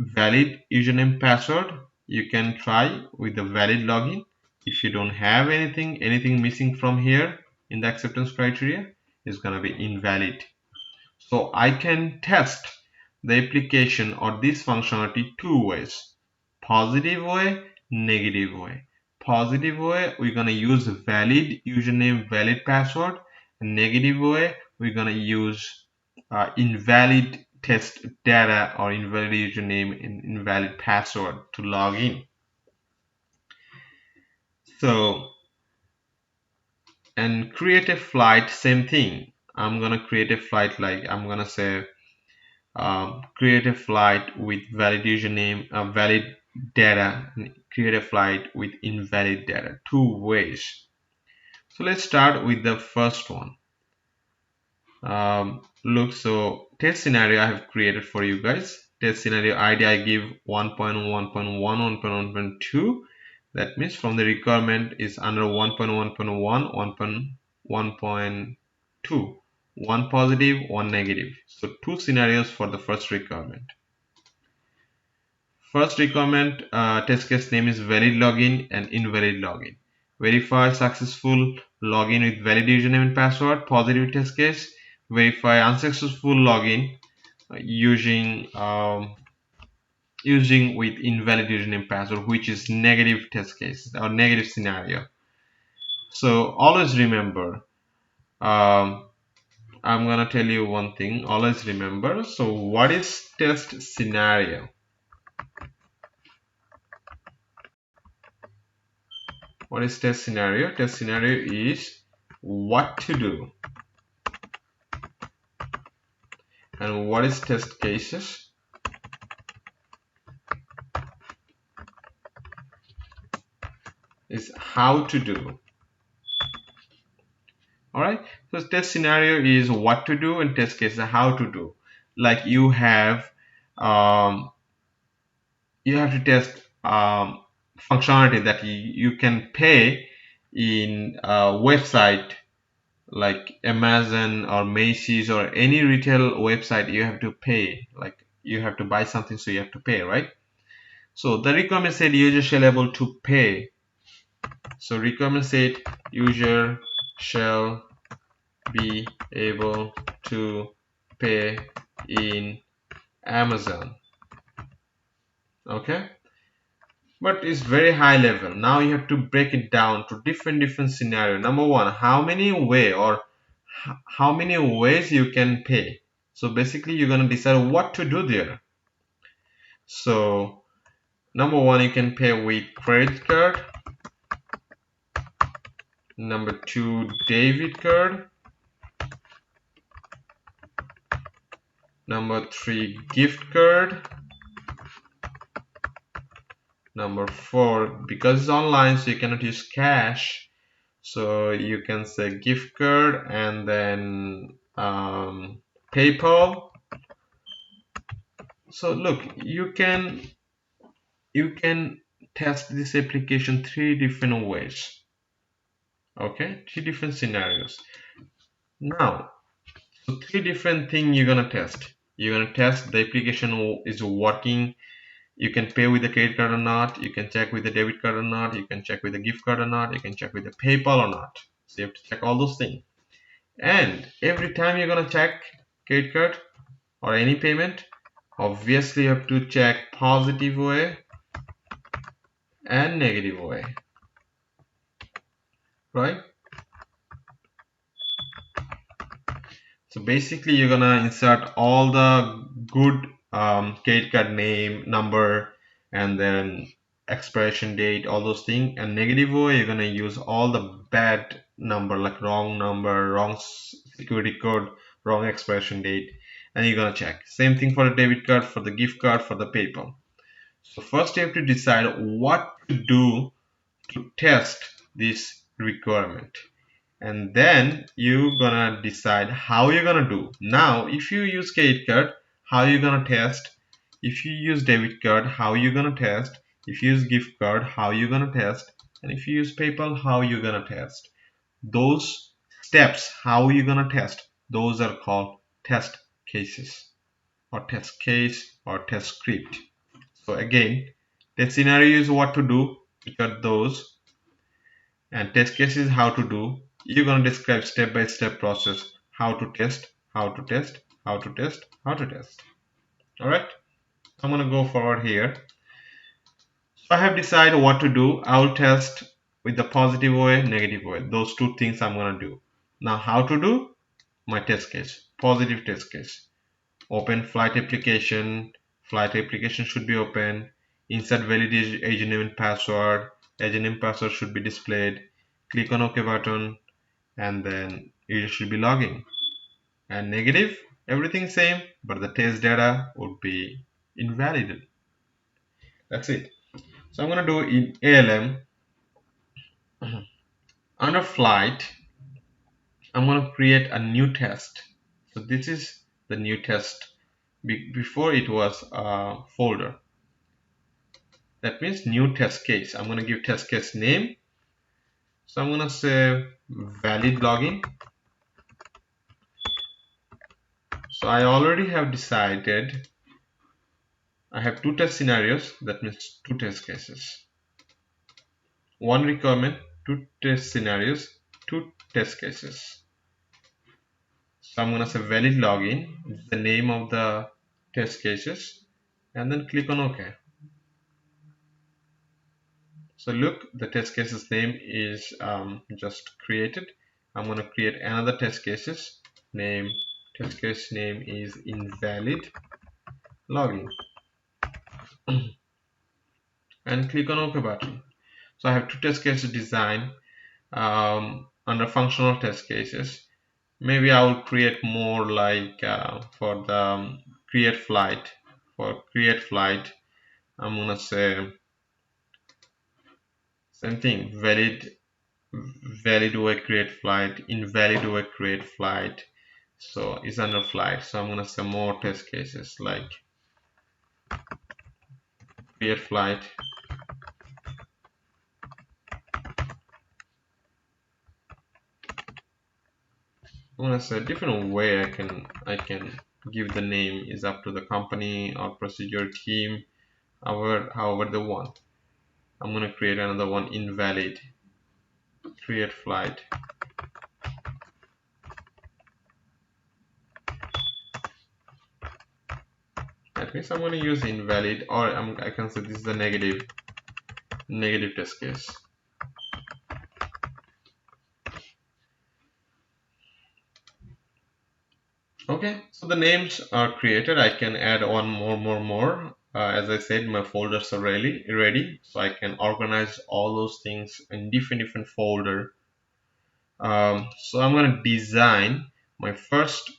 valid username password, you can try with the valid login. If you don't have anything missing from here in the acceptance criteria, it's gonna be invalid. So I can test the application or this functionality two ways: positive way, negative way. Positive way, we're gonna use valid username, valid password. And negative way, we're gonna use invalid test data or invalid username and invalid password to log in. So, and create a flight, same thing. I'm gonna create a flight, like I'm gonna say create a flight with valid username, valid data, and create a flight with invalid data. Two ways. So let's start with the first one. Look, so test scenario I have created for you guys. Test scenario ID I give 1.1.1, 1.1.2. That means from the requirement is under 1.1.1, 1.1.2. One positive, one negative. So two scenarios for the first requirement. First requirement test case name is valid login and invalid login. Verify successful login with valid username and password, positive test case. Verify unsuccessful login using with invalid username password, which is negative test case or negative scenario. So always remember, I'm gonna tell you one thing. Always remember. So what is test scenario? What is test scenario? Test scenario is what to do. And what is test cases? Is how to do. Alright, so test scenario is what to do and test case is how to do. Like you have to test functionality that you can pay in a website like Amazon or Macy's or any retail website. You have to pay, like you have to buy something, so you have to pay, right? So the requirement said user shall able to pay. So requirement said user shall be able to pay in Amazon. Okay, but it's very high level. Now you have to break it down to different scenario. Number one, how many ways you can pay. So basically you're going to decide what to do there. So number one, you can pay with credit card. Number two, debit card. Number three, gift card. Number four, because it's online, so you cannot use cash, so you can say gift card, and then PayPal. So look, you can test this application three different ways. Okay, three different scenarios. Now, so three different things you're gonna test. You're gonna test the application is working. You can pay with the credit card or not. You can check with the debit card or not. You can check with the gift card or not. You can check with the PayPal or not. So you have to check all those things. And every time you're gonna check credit card or any payment, obviously you have to check positive way and negative way, right? So basically you're gonna insert all the good credit card name, number, and then expiration date, all those things. And negative way, you're gonna use all the bad number, wrong security code, wrong expiration date, and you're gonna check. Same thing for the debit card, for the gift card, for the PayPal. So first you have to decide what to do to test this requirement, and then you gonna decide how you're gonna do. Now if you use credit card, how you gonna test? If you use debit card, how you gonna test? If you use gift card, how you gonna test? And if you use PayPal, how you gonna test? Those steps, how you gonna test, those are called test cases, or test case, or test script. So again, the scenario is what to do, which are those, and test case is how to do. You're going to describe step by step process, how to test, how to test, how to test, how to test. All right, I'm going to go forward here. So I have decided what to do. I'll test with the positive way, negative way. Those two things I'm going to do. Now how to do my test case? Positive test case. Open flight application. Flight application should be open. Insert valid agent name and password. Agent name password should be displayed. Click on OK button, and then you should be logging. And negative, everything same, but the test data would be invalidated. That's it. So I'm going to do in ALM under flight. I'm going to create a new test. So this is the new test. Before it was a folder. That means new test case. I'm going to give test case name. So I'm going to say valid login. So I already have decided I have two test scenarios. That means two test cases. One requirement, two test scenarios, two test cases. So I'm going to say valid login, the name of the test cases, and then click on OK. So look, the test cases name is just created. I'm going to create another test cases name. Test case name is invalid login and click on OK button. So I have two test cases designed under functional test cases. Maybe I will create more like for the create flight. For create flight, I'm gonna say same thing, valid way create flight, invalid way create flight. So it's under flight. So I'm gonna say more test cases like create flight. I'm gonna say a different way I can give the name is up to the company or procedure team, however they want. I'm gonna create another one, invalid create flight. That means I'm going to use invalid, or I can say this is a negative test case. Okay, so the names are created. I can add one more. As I said, my folders are ready, so I can organize all those things in different folder. So I'm going to design my first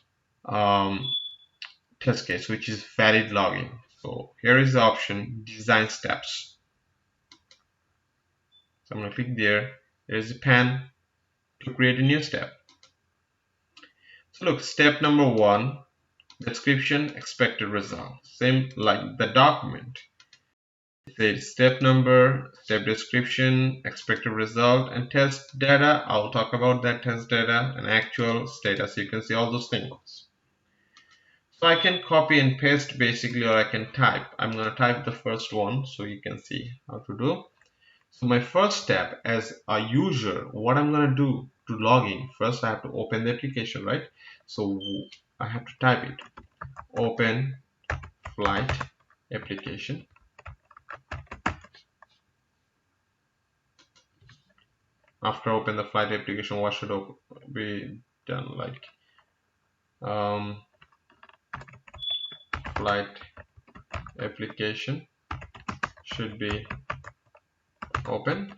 test case, which is valid login. So here is the option, design steps. So I'm going to click there. There's a pen to create a new step. So look, step number one, description, expected result. Same like the document. Say step number, step description, expected result, and test data. I'll talk about that test data and actual status. You can see all those things. So I can copy and paste basically, or I can type. I'm going to type the first one so you can see how to do. So my first step as a user, what I'm going to do to log in, first I have to open the application, right? So I have to type it, open flight application. After open the flight application, what should be done? Like flight application should be open.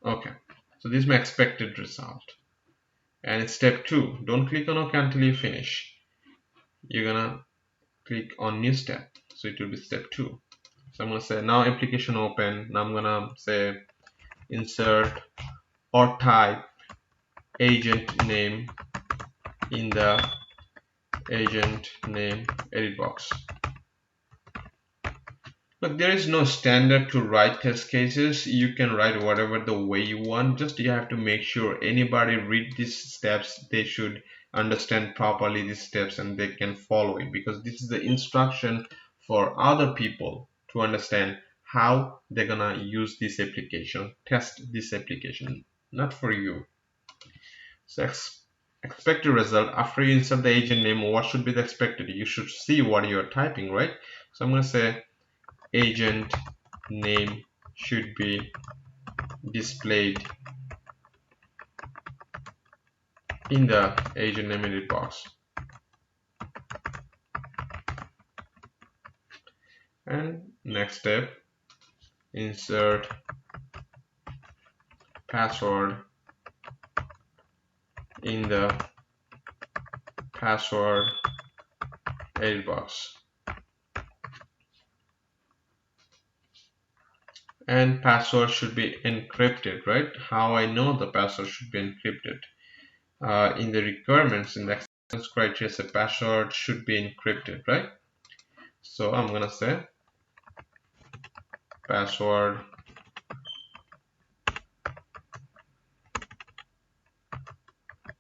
Okay, so this is my expected result. And it's step 2. Don't click on OK until you finish. You're gonna click on new step, so it will be step 2. So I'm gonna say now application open. Now I'm gonna say insert or type agent name in the agent name edit box. But there is no standard to write test cases. You can write whatever the way you want. Just you have to make sure anybody read these steps, they should understand properly these steps and they can follow it, because this is the instruction for other people to understand how they're gonna use this application, test this application, not for you. So expected result, after you insert the agent name, what should be the expected? You should see what you are typing, right? So I'm gonna say agent name should be displayed in the agent name edit box. And next step, insert password in the password edit box. And password should be encrypted, right? How I know the password should be encrypted? In the requirements, in the acceptance criteria, the password should be encrypted, right? So I'm gonna say password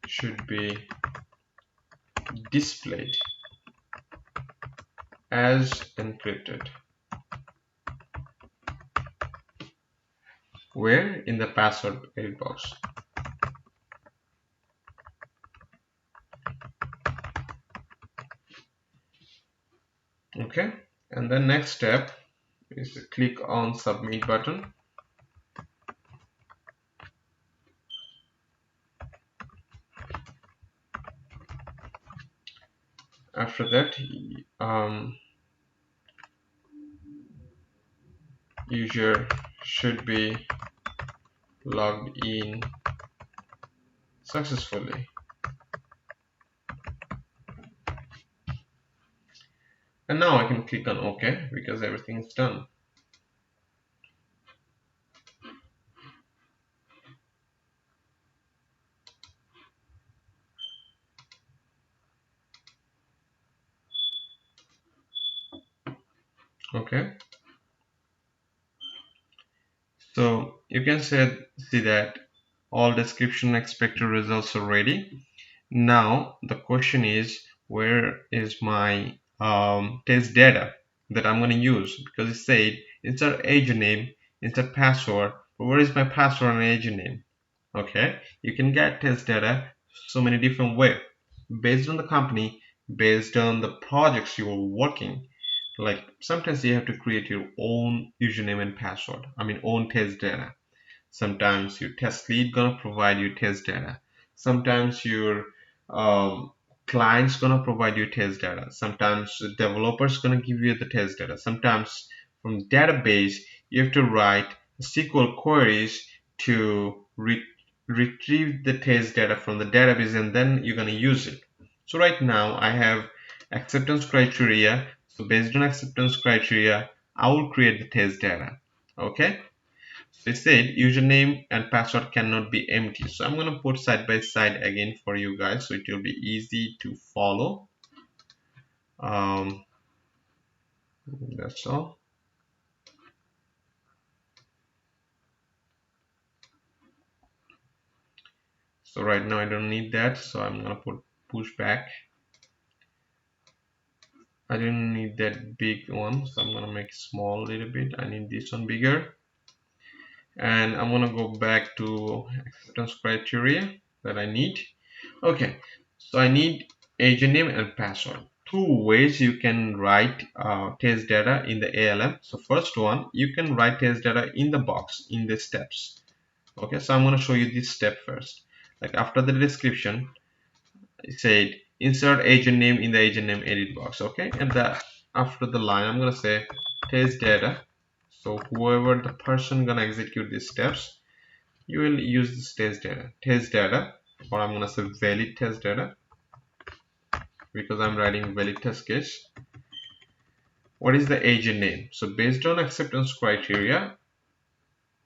should be displayed as encrypted. Where? In the password edit box. Okay, and the next step is to click on submit button. After that, user should be logged in successfully. And now I can click on OK because everything is done. Okay. So you can see that all description expected results are ready. Now the question is, where is my test data that I'm going to use? Because it said insert agent name, insert password. But where is my password and agent name? Okay, you can get test data so many different ways based on the company, based on the projects you're working. Like sometimes you have to create your own username and password. I mean own test data. Sometimes your test lead gonna provide you test data. Sometimes your client's gonna provide you test data. Sometimes the developer's gonna give you the test data. Sometimes from database you have to write SQL queries to retrieve the test data from the database, and then you're gonna use it. So right now I have acceptance criteria. So based on acceptance criteria, I will create the test data. Okay. They said username and password cannot be empty. So I'm going to put side by side again for you guys so it will be easy to follow. Um, that's all. So right now I don't need that. So I'm going to put push back. I don't need that big one. So I'm going to make small a little bit. I need this one bigger. And I'm going to go back to acceptance criteria that I need. Okay, so I need agent name and password. Two ways you can write test data in the ALM. So first one, you can write test data in the box in the steps. Okay, so I'm going to show you this step first. Like after the description, it said insert agent name in the agent name edit box. Okay, and after the line, I'm going to say test data. So whoever the person gonna execute these steps, you will use this test data, or I'm gonna say valid test data because I'm writing valid test case. What is the agent name? So based on acceptance criteria,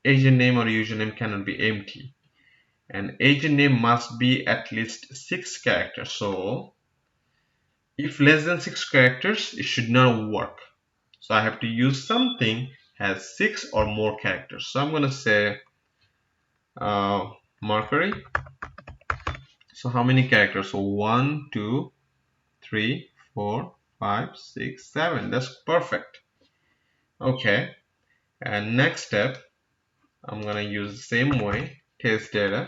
agent name or username cannot be empty, and agent name must be at least 6 characters. So if less than 6 characters, it should not work. So I have to use something has 6 or more characters. So I'm gonna say Mercury. So how many characters? So 1, 2, 3, 4, 5, 6, 7. That's perfect. Okay. And next step, I'm gonna use the same way, test data.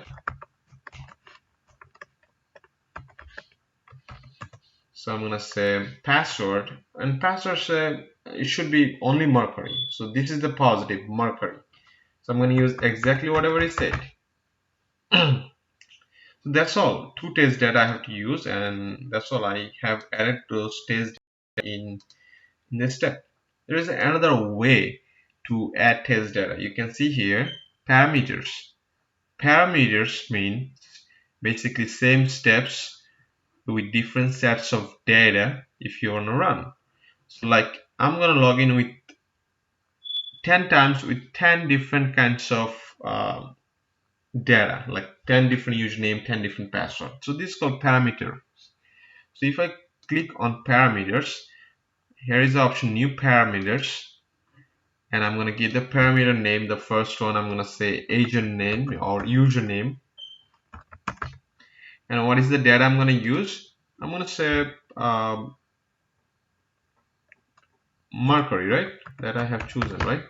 So I'm gonna say password, and password say it should be only Mercury. So this is the positive Mercury. So I'm gonna use exactly whatever it said. So that's all. Two test data I have to use, and that's all. I have added those test data in this step. There is another way to add test data. You can see here parameters. Parameters mean basically same steps with different sets of data if you want to run. So like I'm gonna log in with 10 times with 10 different kinds of data, like 10 different username, 10 different passwords. So this is called parameter. So if I click on parameters, here is the option new parameters, and I'm going to give the parameter name. The first one I'm going to say agent name or username. And what is the data I'm going to use? I'm going to say Mercury, right? That I have chosen, right?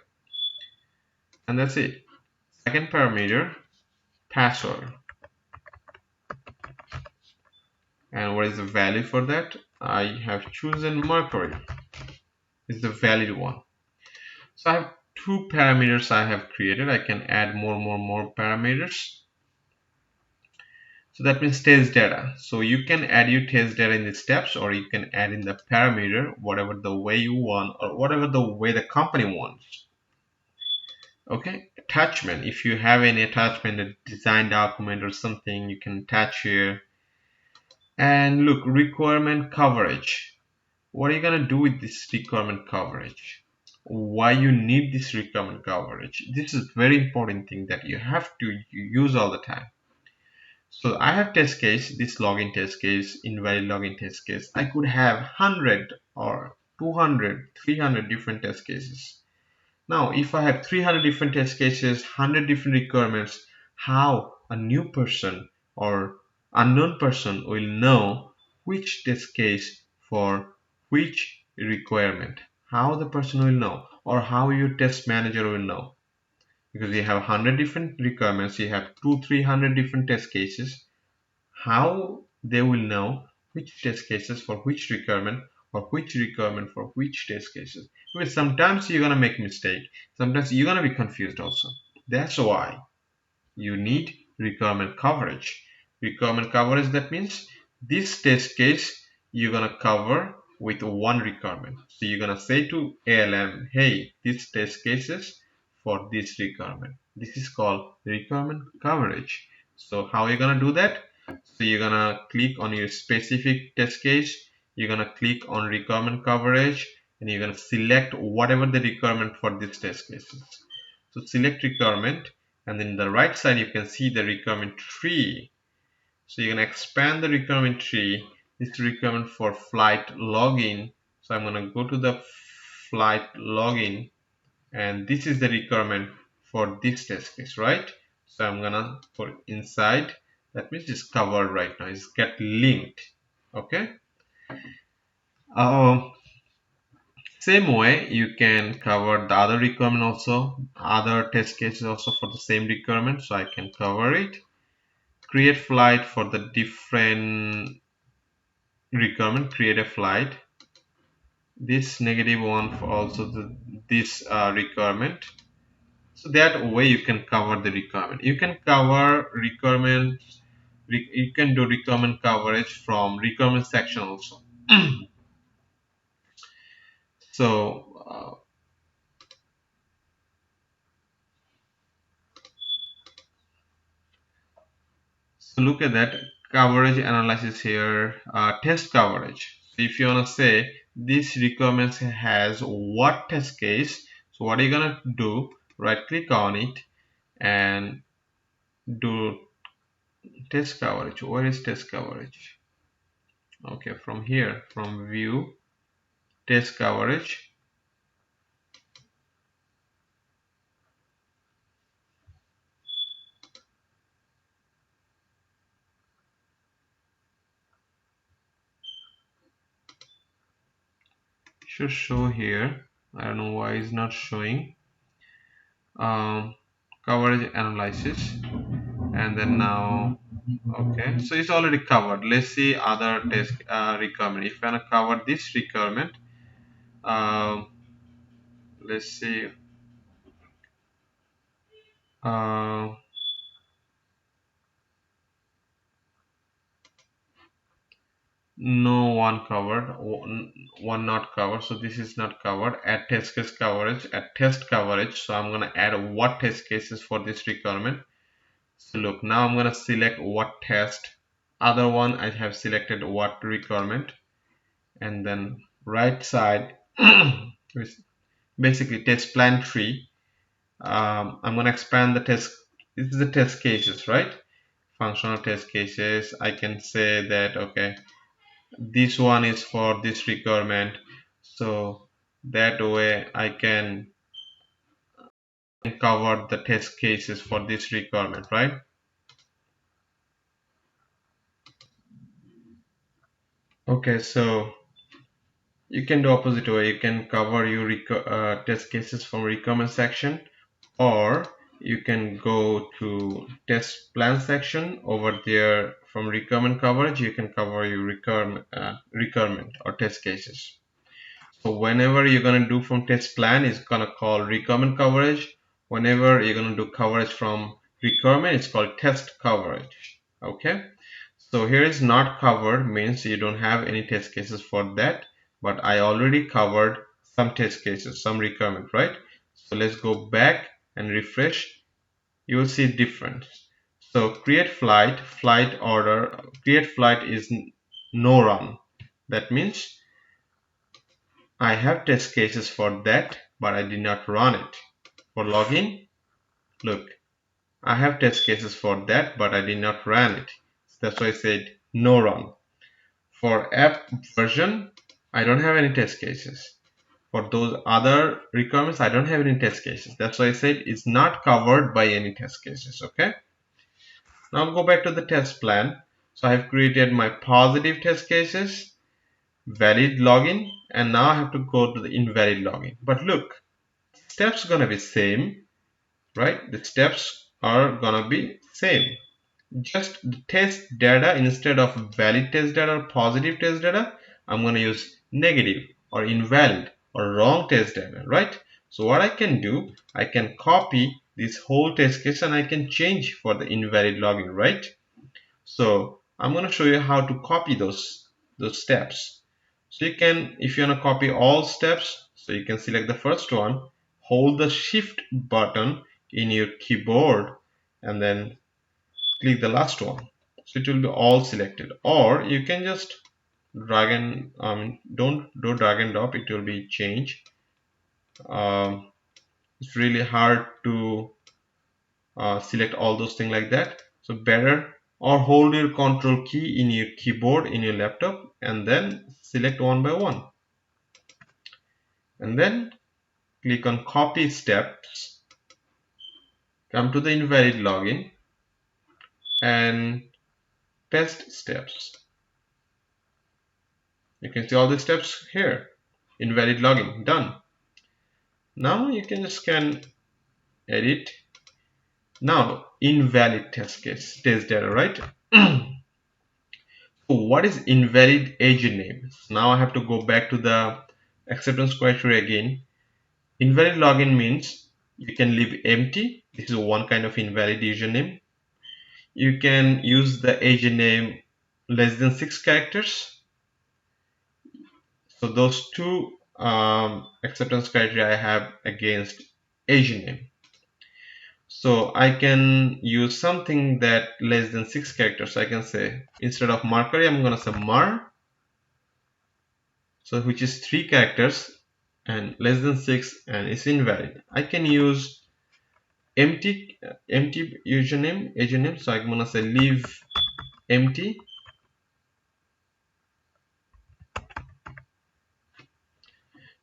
And that's it. Second parameter, password. And what is the value for that? I have chosen Mercury. It's the valid one. So I have two parameters I have created. I can add more parameters. So that means test data. So you can add your test data in the steps, or you can add in the parameter, whatever the way you want, or whatever the way the company wants. Okay, attachment. If you have any attachment, a design document or something, you can attach here. And look, requirement coverage. What are you gonna do with this requirement coverage? Why you need this requirement coverage? This is very important thing that you have to use all the time. So I have test case, this login test case, invalid login test case. I could have 100 or 200, 300 different test cases. Now, if I have 300 different test cases, 100 different requirements, how a new person or unknown person will know which test case for which requirement? How the person will know, or how your test manager will know? Because you have 100 different requirements, you have 200-300 different test cases. How they will know which test cases for which requirement, or which requirement for which test cases? Because sometimes you're gonna make mistake, sometimes you're gonna be confused also. That's why you need requirement coverage. Requirement coverage, that means this test case you're gonna cover with one requirement. So you're gonna say to ALM, hey, this test cases for this requirement. This is called requirement coverage. So how are you gonna do that? So you're gonna click on your specific test case, you're gonna click on requirement coverage, and you're gonna select whatever the requirement for this test case is. So select requirement, and then the right side you can see the requirement tree. So you can expand the requirement tree. This requirement for flight login. So I'm going to go to the flight login, and this is the requirement for this test case, right? So I'm gonna put inside. That means it's covered right now. It's get linked. Okay. Um, Same way you can cover the other requirement also, other test cases also for the same requirement. So I can cover it. Create flight for the different requirement. Create a flight. This negative one for also this requirement. So that way you can cover the requirement. You can cover requirements. You can do requirement coverage from requirement section also. So so look at that coverage analysis here, test coverage. So if you want to say this requirements has what test case, so what are you gonna do? Right click on it and do test coverage. Where is test coverage? Okay, from here, from view, test coverage. Should show here. I don't know why it's not showing. Um, Coverage analysis, and then now, okay, so it's already covered. Let's see other test requirement. If I want to cover this requirement, um, let's see. Uh, no one covered, one not covered. So this is not covered. Add test case coverage, add test coverage. So I'm gonna add what test cases for this requirement. So look, now I'm gonna select what test. Other one I have selected what requirement, and then right side is basically test plan tree. I'm gonna expand the test. This is the test cases, right? Functional test cases. I can say that okay, this one is for this requirement, so that way I can cover the test cases for this requirement, right? Okay, so you can do opposite way. You can cover your test cases from requirement section, or you can go to test plan section. Over there from requirement coverage you can cover your requirement or test cases. So whenever you're going to do from test plan, it's going to call requirement coverage. Whenever you're going to do coverage from requirement, it's called test coverage. Okay, so here is not covered means you don't have any test cases for that, but I already covered some test cases, some requirement, right? So let's go back and refresh. You will see difference. So create flight, flight order, create flight is no run. That means I have test cases for that, but I did not run it. For login, look, I have test cases for that, but I did not run it. That's why I said no run. For app version, I don't have any test cases. For those other requirements, I don't have any test cases. That's why I said it's not covered by any test cases. Okay. Now I'll go back to the test plan. So I have created my positive test cases, valid login, and now I have to go to the invalid login. But look, steps gonna be same, right? The steps are gonna be same. Just the test data, instead of valid test data or positive test data, I'm gonna use negative or invalid or wrong test data, right? So what I can do, I can copy this whole test case and I can change for the invalid login, right? So I'm going to show you how to copy those steps. So you can, if you want to copy all steps, so you can select the first one, hold the shift button in your keyboard, and then click the last one. So it will be all selected. Or you can just drag and don't do drag and drop, it will be change. Um, It's really hard to select all those things like that. So better, or hold your control key in your keyboard in your laptop and then select one by one, and then click on copy steps, come to the invalid login and test steps. You can see all the steps here. Invalid login, done. Now you can just scan edit. Now invalid test case, test data, right? So what is invalid agent name? So now I have to go back to the acceptance criteria again. Invalid login means you can leave empty. This is one kind of invalid username. You can use the agent name less than 6 characters. So those two acceptance criteria I have against agent name. So I can use something that less than 6 characters. I can say instead of Markari, I'm gonna say Mar, so which is 3 characters and less than 6 and it's invalid. I can use empty username agent name, so I'm gonna say leave empty.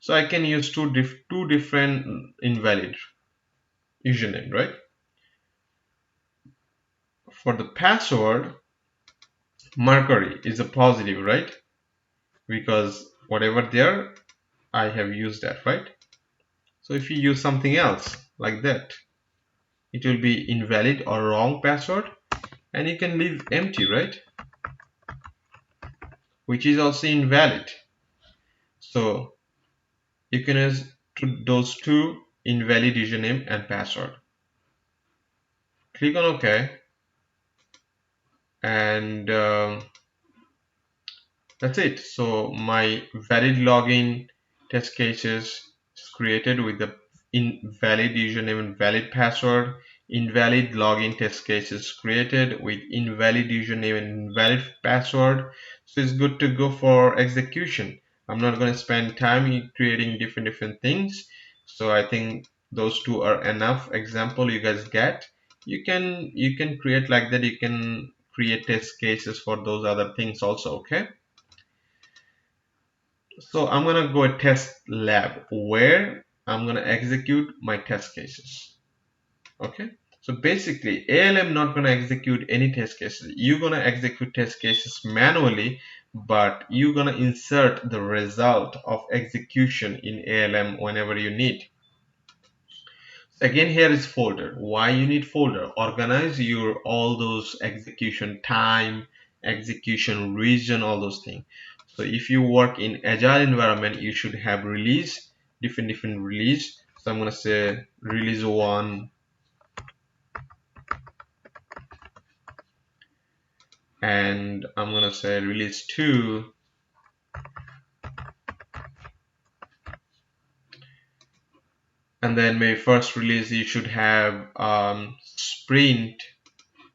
So I can use two different invalid username, right? For the password, Mercury is a positive, right? Because whatever there, I have used that, right? So if you use something else like that, it will be invalid or wrong password, and you can leave empty, right? Which is also invalid. So you can use those two invalid username and password. Click on OK, and that's it. So my valid login test cases is created with the invalid username and valid password. Invalid login test case is created with invalid username and invalid password. So it's good to go for execution. I'm not going to spend time in creating different things. So I think those two are enough example you guys get. You can create like that. You can create test cases for those other things also. Okay. So I'm gonna go a test lab where I'm gonna execute my test cases. Okay. So basically ALM not gonna execute any test cases. You're gonna execute test cases manually, but you're gonna insert the result of execution in ALM whenever you need. Again, here is folder. Why you need folder? Organize your all those execution time, execution region, all those things. So if you work in agile environment, you should have release, different release. So I'm gonna say release 1, and I'm gonna say release 2, and then maybe first release you should have sprint.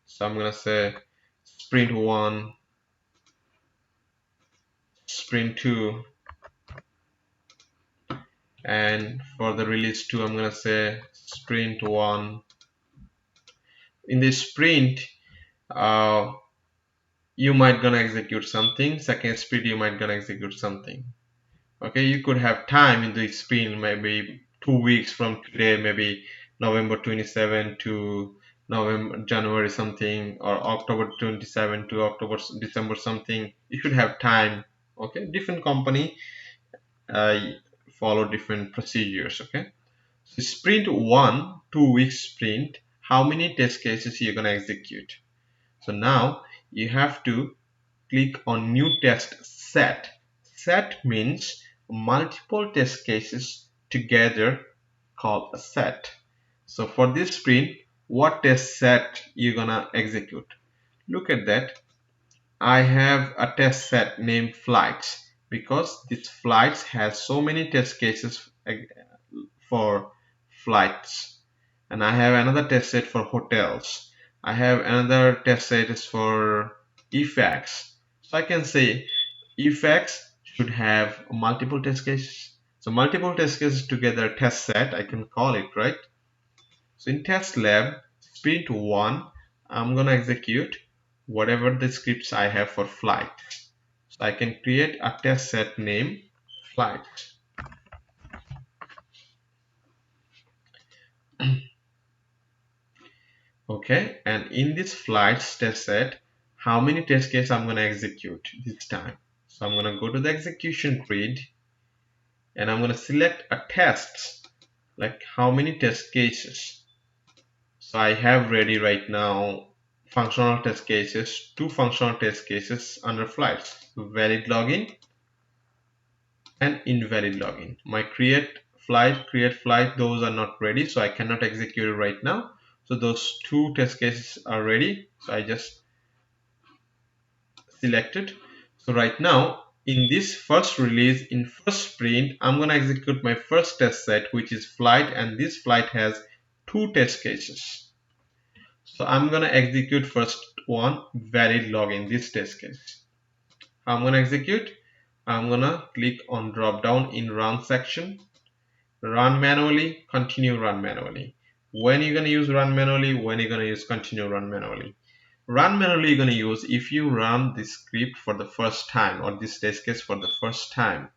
So I'm gonna say sprint 1, sprint 2, and for the release 2 I'm gonna say sprint 1. In this sprint you might gonna execute something, second sprint you might gonna execute something. Okay, you could have time in the sprint, maybe 2 weeks from today, maybe November 27 to January something, or October 27 to December something. You should have time. Okay, different company uh, follow different procedures. Okay, so sprint 1, 2 week sprint, how many test cases you're gonna execute? So now you have to click on new test set. Set means multiple test cases together called a set. So for this sprint, what test set you're gonna execute? Look at that. I have a test set named flights because this flights has so many test cases for flights, and I have another test set for hotels. I have another test set is for effects. So I can say effects should have multiple test cases. So multiple test cases together test set, I can call it, right? So in test lab, sprint 1, I'm gonna execute whatever the scripts I have for flight. So I can create a test set name flight. Okay, and in this flights test set, how many test cases I'm gonna execute this time? So I'm gonna go to the execution grid and I'm gonna select a test, like how many test cases. So I have ready right now functional test cases, two functional test cases under flights, valid login and invalid login. My create flight, those are not ready, so I cannot execute it right now. So those two test cases are ready. So I just select it. So right now in this first release, in first sprint, I'm gonna execute my first test set, which is flight, and this flight has two test cases. So I'm gonna execute first one, valid login, this test case. I'm gonna execute. I'm gonna click on drop down in run section, run manually, continue run manually. When you're gonna use run manually, when you're gonna use continue run manually. Run manually you're gonna use if you run this script for the first time or this test case for the first time.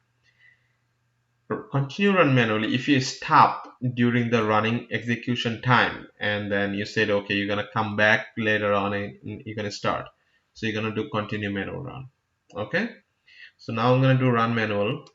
Continue run manually if you stop during the running execution time and then you said okay you're gonna come back later on and you're gonna start. So you're gonna do continue manual run. Okay. So now I'm gonna do run manual.